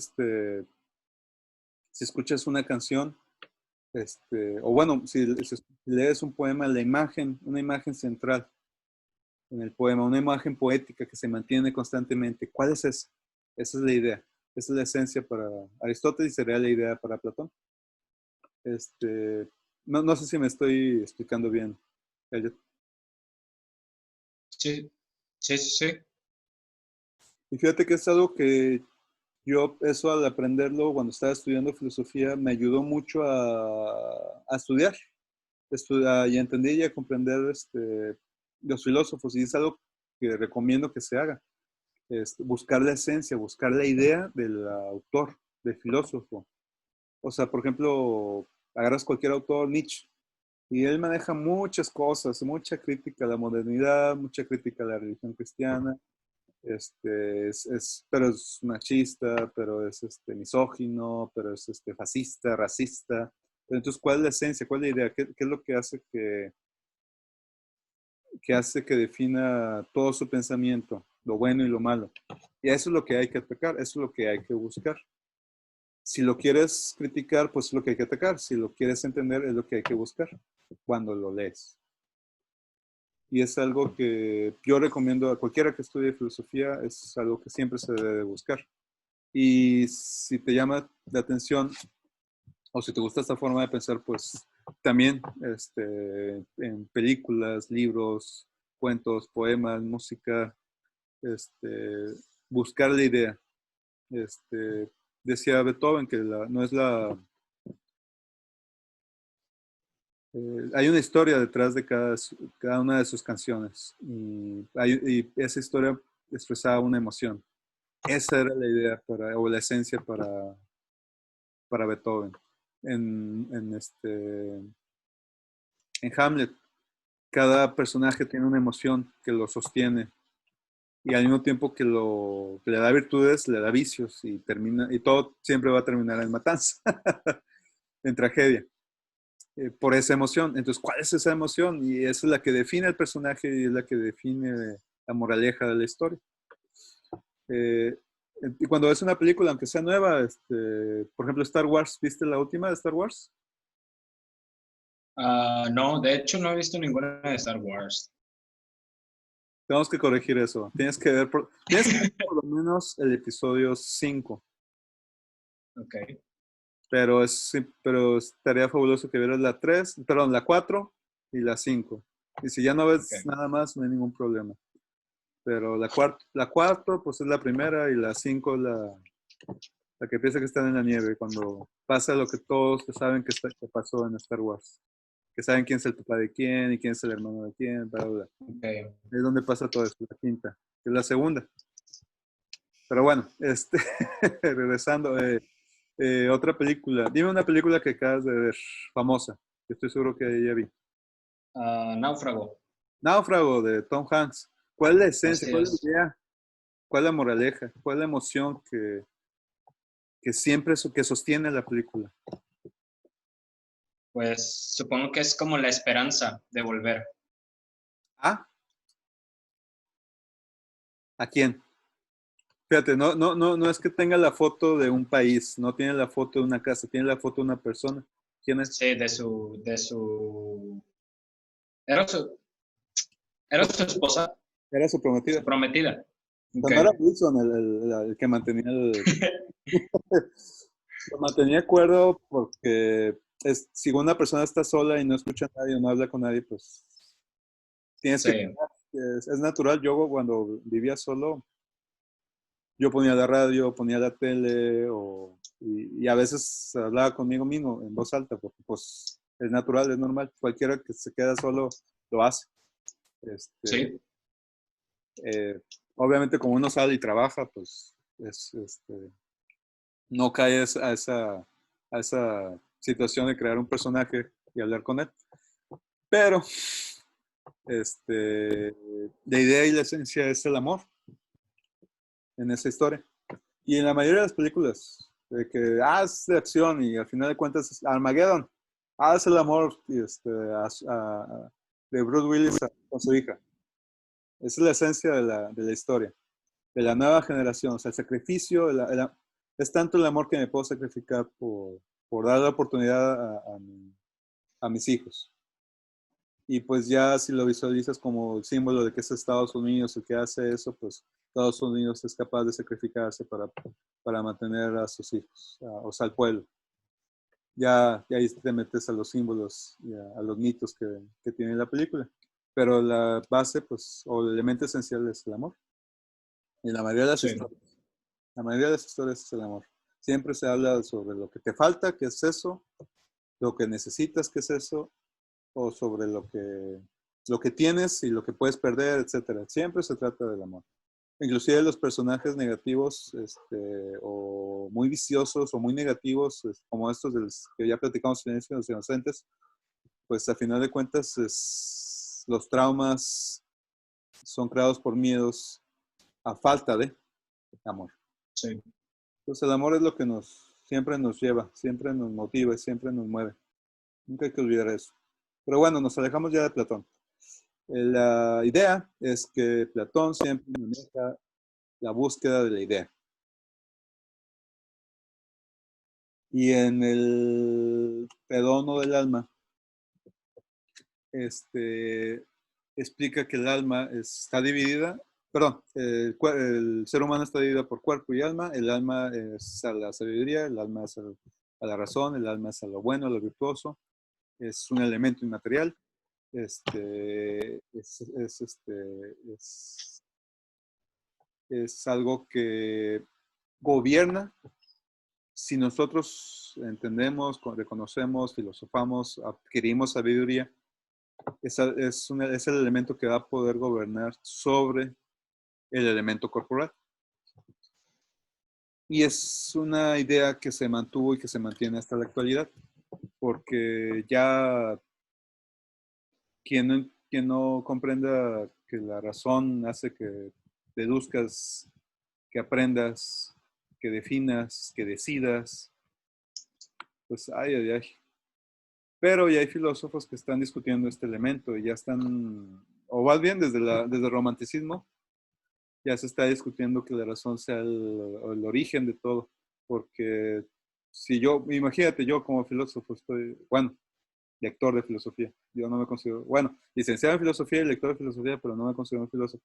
si escuchas una canción, o bueno, si lees un poema, una imagen central, en el poema, una imagen poética que se mantiene constantemente. ¿Cuál es esa? Esa es la idea. Esa es la esencia para Aristóteles y sería la idea para Platón. No sé si me estoy explicando bien, Elliot. Sí, sí, sí, sí. Y fíjate que es algo que yo, eso al aprenderlo cuando estaba estudiando filosofía, me ayudó mucho a estudiar, y a entender y a comprender los filósofos. Y es algo que recomiendo que se haga. Buscar la esencia, buscar la idea del autor, del filósofo. O sea, por ejemplo, agarras cualquier autor, Nietzsche, y él maneja muchas cosas, mucha crítica a la modernidad, mucha crítica a la religión cristiana, pero es machista, pero es misógino, pero es fascista, racista. Pero entonces, ¿cuál es la esencia? ¿Cuál es la idea? ¿Qué es lo que hace que defina todo su pensamiento, lo bueno y lo malo? Y eso es lo que hay que atacar, eso es lo que hay que buscar. Si lo quieres criticar, pues es lo que hay que atacar. Si lo quieres entender, es lo que hay que buscar cuando lo lees. Y es algo que yo recomiendo a cualquiera que estudie filosofía, es algo que siempre se debe buscar. Y si te llama la atención o si te gusta esta forma de pensar, pues también en películas, libros, cuentos, poemas, música, buscar la idea. Decía Beethoven que no es hay una historia detrás de cada una de sus canciones y esa historia expresaba una emoción. Esa era la idea o la esencia para Beethoven. En, en, este, en Hamlet, cada personaje tiene una emoción que lo sostiene y al mismo tiempo que le da virtudes, le da vicios y todo siempre va a terminar en matanza, en tragedia. Por esa emoción. Entonces, ¿cuál es esa emoción? Y esa es la que define el personaje y es la que define la moraleja de la historia. Eh, y cuando ves una película, aunque sea nueva, por ejemplo, Star Wars, ¿viste la última de Star Wars? No, de hecho no he visto ninguna de Star Wars. Tenemos que corregir eso. Tienes que ver por lo menos el episodio 5. Ok, Pero estaría fabuloso que vieras la 3, perdón, la 4 y la 5. Y si ya no ves ok. nada más, no hay ningún problema. Pero la 4 pues es la primera y la 5 es la que piensa que están en la nieve, cuando pasa lo que todos saben que pasó en Star Wars. Que saben quién es el papá de quién y quién es el hermano de quién, bla, bla, bla. Okay. Es donde pasa todo esto, la quinta, que es la segunda. Pero bueno, regresando, otra película. Dime una película que acabas de ver, famosa, que estoy seguro que ya vi. Náufrago, Náufrago, de Tom Hanks. ¿Cuál es la esencia? así ¿Cuál es la es. idea? ¿Cuál es la moraleja? ¿Cuál es la emoción que siempre que sostiene la película? Pues supongo que es como la esperanza de volver. ¿Ah? ¿A quién? Fíjate, no es que tenga la foto de un país, no tiene la foto de una casa, tiene la foto de una persona. ¿Quién es? Sí, era su, era su esposa, Era su prometida. su prometida. O Ok. sea, no era Wilson el que mantenía lo mantenía cuerdo porque si una persona está sola y no escucha a nadie o no habla con nadie, pues tienes que Sí, cuidar. Es natural. Yo cuando vivía solo, yo ponía la radio, ponía la tele y a veces hablaba conmigo mismo en voz alta porque pues es natural, es normal. Cualquiera que se queda solo lo hace. Este, sí, eh, Obviamente como uno sale y trabaja, pues no caes a esa situación de crear un personaje y hablar con él. Pero la idea y la esencia es el amor en esa historia. Y en la mayoría de las películas, de que es de acción y al final de cuentas es Armageddon, es el amor de Bruce Willis con su hija. Esa es la esencia de la historia, de la nueva generación. O sea, el sacrificio, es tanto el amor que me puedo sacrificar por dar la oportunidad a mis hijos. Y pues ya si lo visualizas como el símbolo de que es Estados Unidos el que hace eso, pues Estados Unidos es capaz de sacrificarse para mantener a sus hijos, o sea, al pueblo. Ya ahí te metes a los símbolos y a los mitos que tiene la película. Pero la base, pues, o el elemento esencial es el amor. Y la mayoría de las Sí, historias, la mayoría de las historias es el amor. Siempre se habla sobre lo que te falta, que es eso, lo que necesitas, que es eso, o sobre lo que tienes y lo que puedes perder, etcétera. Siempre se trata del amor. Inclusive los personajes negativos, o muy viciosos o muy negativos, como estos que ya platicamos en Silencio de los Inocentes, pues a final de cuentas los traumas son creados por miedos a falta de amor. sí. Entonces el amor es lo que siempre nos lleva, siempre nos motiva, siempre nos mueve. Nunca hay que olvidar eso. Pero bueno, nos alejamos ya de Platón. La idea es que Platón siempre maneja la búsqueda de la idea. Y en el Pedono del alma, explica que el alma está dividida, perdón, el ser humano está dividido por cuerpo y alma. El alma es a la sabiduría, el alma es a la razón, el alma es a lo bueno, a lo virtuoso. Es un elemento inmaterial. Este, es, es, este, es, es algo que gobierna si nosotros entendemos, reconocemos, filosofamos, adquirimos sabiduría. Es el elemento que va a poder gobernar sobre el elemento corporal. Y es una idea que se mantuvo y que se mantiene hasta la actualidad, porque ya quien no comprenda que la razón hace que deduzcas, que aprendas, que definas, que decidas, pues ay, ay, ay. Pero ya hay filósofos que están discutiendo este elemento y ya están, o más bien desde el romanticismo, ya se está discutiendo que la razón sea el origen de todo. Porque si yo, imagínate, yo como filósofo estoy, bueno, lector de filosofía, yo no me considero, bueno, licenciado en filosofía y lector de filosofía, pero no me considero un filósofo.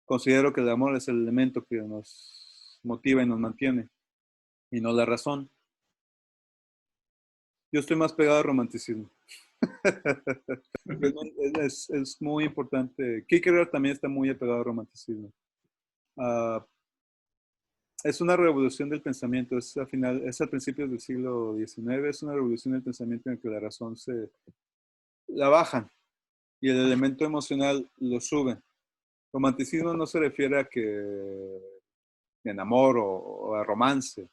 Considero que el amor es el elemento que nos motiva y nos mantiene, y no la razón. Yo estoy más pegado al romanticismo. Es muy importante. Kierkegaard también está muy apegado al romanticismo. Uh, es una revolución del pensamiento, es al principio del siglo XIX, es una revolución del pensamiento en el que la razón la bajan y el elemento emocional lo suben. Romanticismo no se refiere a que en amor o a romance,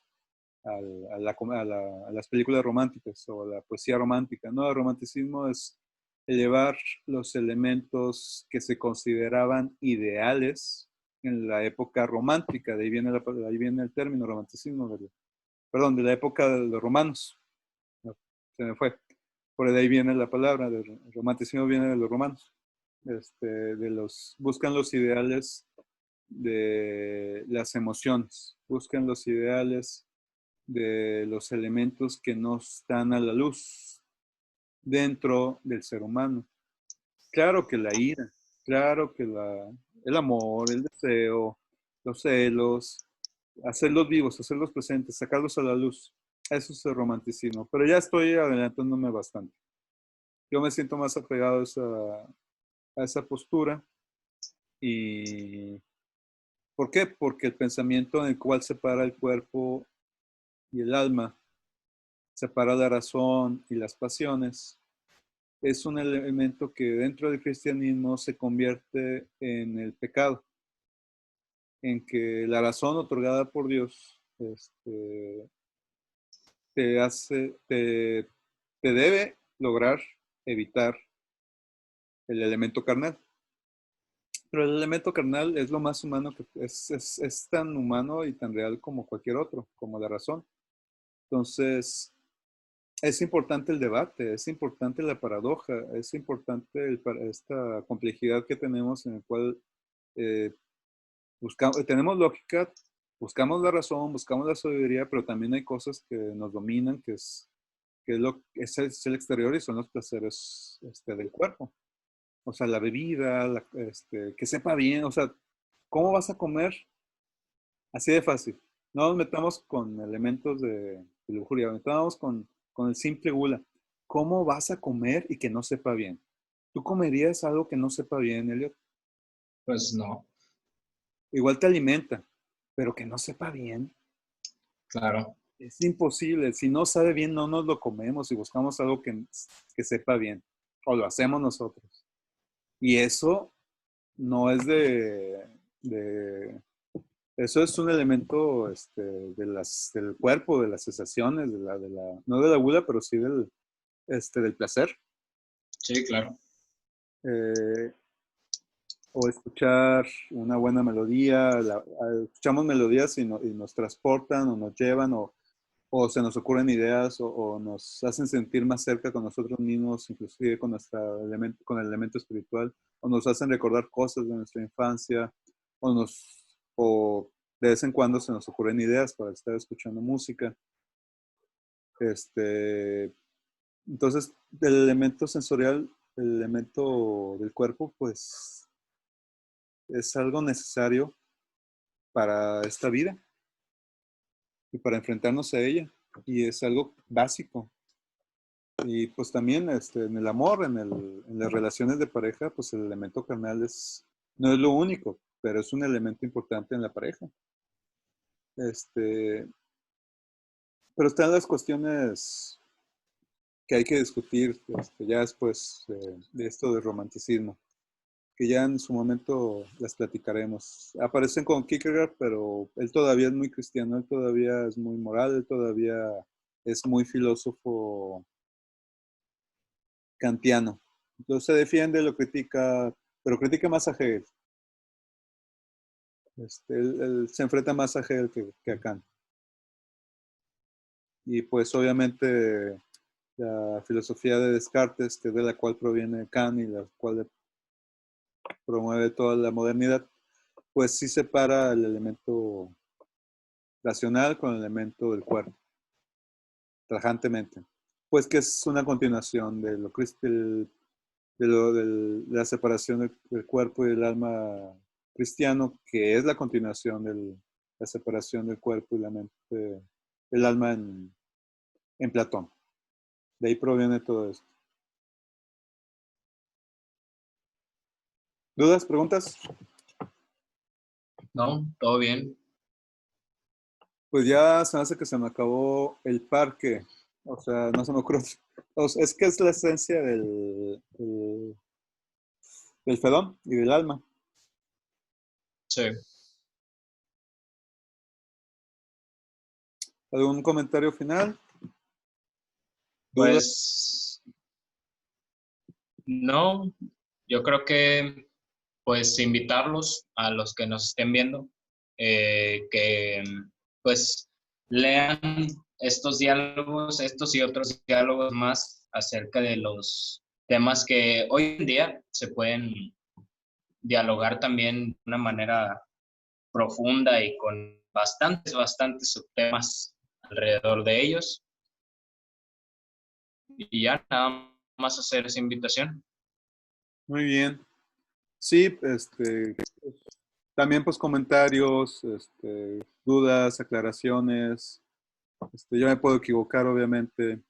a las películas románticas o a la poesía romántica. No, el romanticismo es elevar los elementos que se consideraban ideales en la época romántica. De ahí viene el término romanticismo, perdón, de la época de los romanos. No, se me fue. Por ahí viene la palabra, del romanticismo viene de los romanos. Buscan los ideales de las emociones, buscan los ideales de los elementos que no están a la luz dentro del ser humano. Claro que la ira, claro que el amor, el deseo, los celos, hacerlos vivos, hacerlos presentes, sacarlos a la luz. Eso es el romanticismo. Pero ya estoy adelantándome bastante. Yo me siento más apegado a esa postura. ¿Y por qué? Porque el pensamiento en el cual separa el cuerpo y el alma, separa la razón y las pasiones, es un elemento que dentro del cristianismo se convierte en el pecado, en que la razón otorgada por Dios te debe lograr evitar el elemento carnal. Pero el elemento carnal es lo más humano es tan humano y tan real como cualquier otro, como la razón. Entonces, es importante el debate, es importante la paradoja, es importante esta complejidad que tenemos en el cual eh, tenemos lógica, buscamos la razón, buscamos la sabiduría, pero también hay cosas que nos dominan, que es que es el exterior y son los placeres del cuerpo. O sea, la bebida, que sepa bien, o sea, ¿cómo vas a comer? Así de fácil. No nos metamos con elementos de lujuria, metamos con el simple gula. ¿Cómo vas a comer y que no sepa bien? ¿Tú comerías algo que no sepa bien, Elliot? Pues no, Igual te alimenta, pero que no sepa bien. claro. Es imposible. Si no sabe bien, no nos lo comemos y buscamos algo que sepa bien. O lo hacemos nosotros. Y eso no es eso es un elemento del cuerpo, de las sensaciones, no de la gula, pero sí del placer. Sí, claro. Eh, o escuchar una buena melodía, escuchamos melodías y nos transportan o nos llevan o se nos ocurren ideas o nos hacen sentir más cerca con nosotros mismos, inclusive con el elemento espiritual, o nos hacen recordar cosas de nuestra infancia, o de vez en cuando se nos ocurren ideas para estar escuchando música. Entonces, el elemento sensorial, el elemento del cuerpo, pues es algo necesario para esta vida y para enfrentarnos a ella. Y es algo básico. Y pues también en el amor, en las relaciones de pareja, pues el elemento carnal no es lo único, pero es un elemento importante en la pareja. Este, pero están las cuestiones que hay que discutir ya después de esto del romanticismo, que ya en su momento las platicaremos. Aparecen con Kierkegaard, pero él todavía es muy cristiano, él todavía es muy moral, él todavía es muy filósofo kantiano. Entonces se defiende, lo critica, pero critica más a Hegel. Él se enfrenta más a Hegel que a Kant. Y pues obviamente la filosofía de Descartes, que es de la cual proviene Kant y la cual promueve toda la modernidad, pues sí separa el elemento racional con el elemento del cuerpo, tajantemente. Pues que es una continuación de la separación del cuerpo y del alma cristiano, que es la continuación de la separación del cuerpo y la mente, el alma en Platón. De ahí proviene todo esto. ¿Dudas, preguntas? No, todo bien. Pues ya se me hace que se me acabó el parque. O sea, no se me ocurre. Es que es la esencia del fedón y del alma. Sí. ¿Algún comentario final? ¿Dudas? Pues no, yo creo que pues invitarlos a los que nos estén viendo, que pues lean estos diálogos, estos y otros diálogos más acerca de los temas que hoy en día se pueden dialogar también de una manera profunda y con bastantes subtemas alrededor de ellos. Y ya nada más hacer esa invitación. Muy bien. Sí, también pues comentarios, dudas, aclaraciones. Yo me puedo equivocar, obviamente.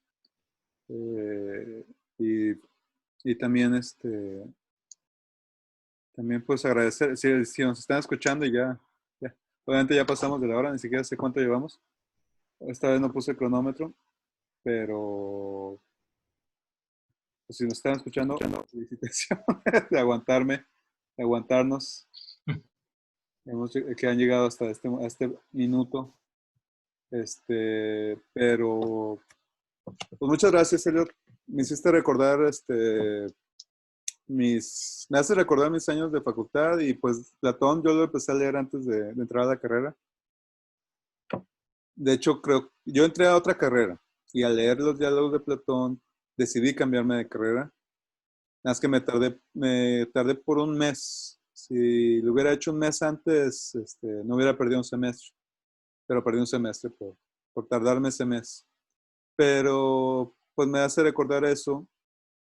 eh, y, y también, también pues agradecer, si nos están escuchando y ya, obviamente ya pasamos de la hora, ni siquiera sé cuánto llevamos. Esta vez no puse el cronómetro, pero pues, si nos están escuchando, felicitaciones de aguantarme, de aguantarnos. Que han llegado hasta a este minuto. Pero pues muchas gracias, Elliot. Me hiciste recordar me hace recordar mis años de facultad y pues Platón yo lo empecé a leer antes de entrar a la carrera. De hecho, yo entré a otra carrera y al leer los diálogos de Platón decidí cambiarme de carrera. Nada más que me tardé por un mes. Si lo hubiera hecho un mes antes, no hubiera perdido un semestre, pero perdí un semestre por tardarme ese mes. Pero pues me hace recordar eso,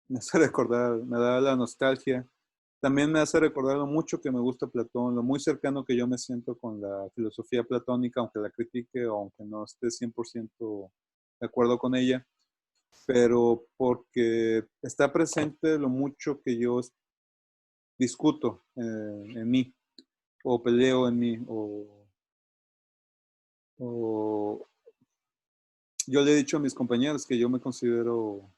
me hace recordar, me da la nostalgia. También me hace recordar lo mucho que me gusta Platón, lo muy cercano que yo me siento con la filosofía platónica, aunque la critique o aunque no esté 100% de acuerdo con ella, pero porque está presente lo mucho que yo discuto en mí, o peleo en mí, o yo le he dicho a mis compañeros que yo me considero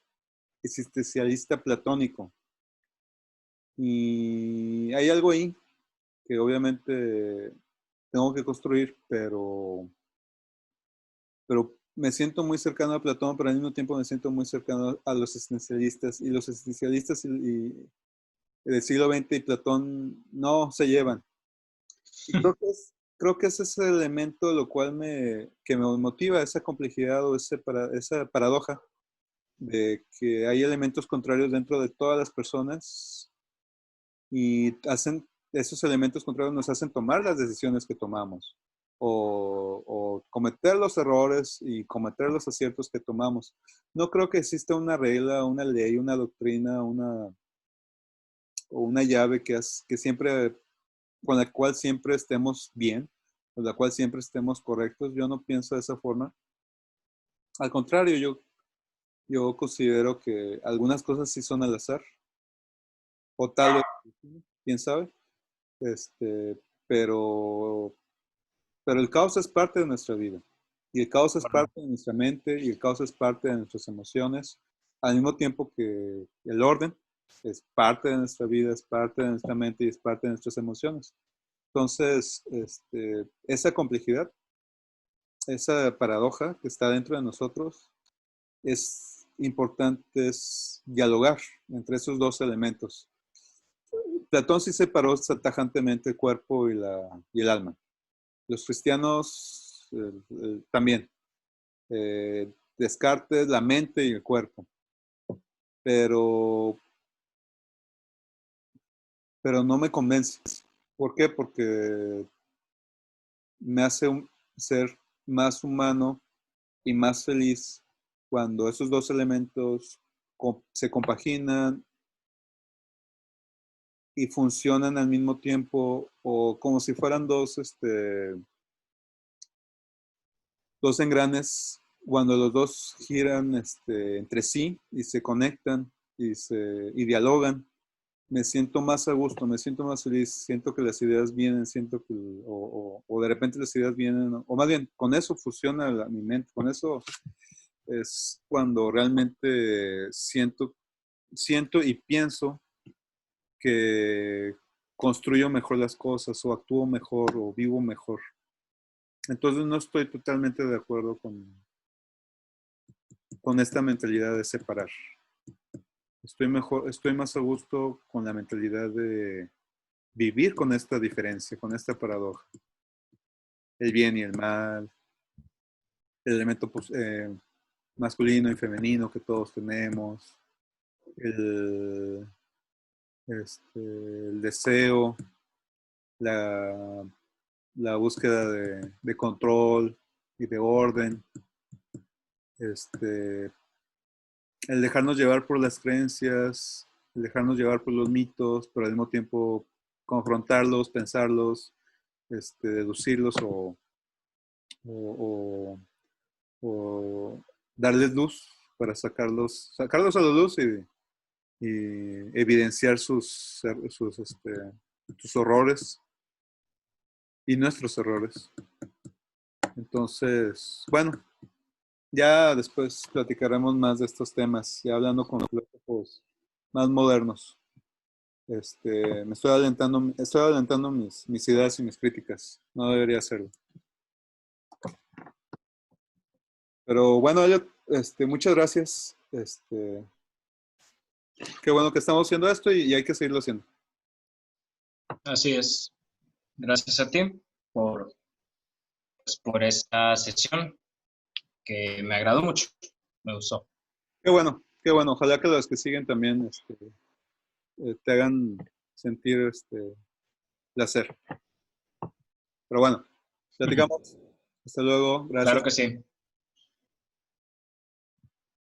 existencialista platónico. Y hay algo ahí que obviamente tengo que construir, pero me siento muy cercano a Platón, pero al mismo tiempo me siento muy cercano a los existencialistas. Y los existencialistas del siglo XX y Platón no se llevan. Y creo que ese es el elemento lo cual que me motiva, esa complejidad o esa paradoja de que hay elementos contrarios dentro de todas las personas y esos elementos contrarios nos hacen tomar las decisiones que tomamos o cometer los errores y cometer los aciertos que tomamos. No creo que exista una regla, una ley, una doctrina, o una llave que siempre, con la cual siempre estemos bien, con la cual siempre estemos correctos. Yo no pienso de esa forma. Al contrario, yo considero que algunas cosas sí son al azar, o tal vez, quién sabe, este, pero, pero el caos es parte de nuestra vida, y el caos es Bueno, parte de nuestra mente, y el caos es parte de nuestras emociones, al mismo tiempo que el orden es parte de nuestra vida, es parte de nuestra mente y es parte de nuestras emociones. Entonces, esa complejidad, esa paradoja que está dentro de nosotros, es importante es dialogar entre esos dos elementos. Platón sí separó tajantemente el cuerpo y el alma. Los cristianos también. Descartes la mente y el cuerpo. Pero, pero no me convence. ¿Por qué? Porque me hace un ser más humano y más feliz cuando esos dos elementos se compaginan y funcionan al mismo tiempo o como si fueran dos engranes, cuando los dos giran entre sí y se conectan y dialogan, me siento más a gusto, me siento más feliz, siento que las ideas vienen, siento que, o de repente las ideas vienen, o más bien, con eso fusiona mi mente, con eso es cuando realmente siento y pienso que construyo mejor las cosas, o actúo mejor, o vivo mejor. Entonces no estoy totalmente de acuerdo con esta mentalidad de separar. Estoy más a gusto con la mentalidad de vivir con esta diferencia, con esta paradoja. El bien y el mal, el elemento masculino y femenino que todos tenemos, el, el deseo, la, la búsqueda de control y de orden, el dejarnos llevar por las creencias, el dejarnos llevar por los mitos, pero al mismo tiempo confrontarlos, pensarlos, deducirlos o, o darles luz para sacarlos a la luz y evidenciar sus horrores y nuestros errores. Entonces, bueno, ya después platicaremos más de estos temas, ya hablando con filósofos más modernos. Estoy adelantando mis ideas y mis críticas. No debería hacerlo. Pero bueno, Elliot, muchas gracias. Qué bueno que estamos haciendo esto y hay que seguirlo haciendo. así es. Gracias a ti por, pues, por esta sesión que me agradó mucho, me gustó. Qué bueno, qué bueno. Ojalá que los que siguen también te hagan sentir placer. Pero bueno, platicamos. Hasta luego. Claro Gracias. que sí.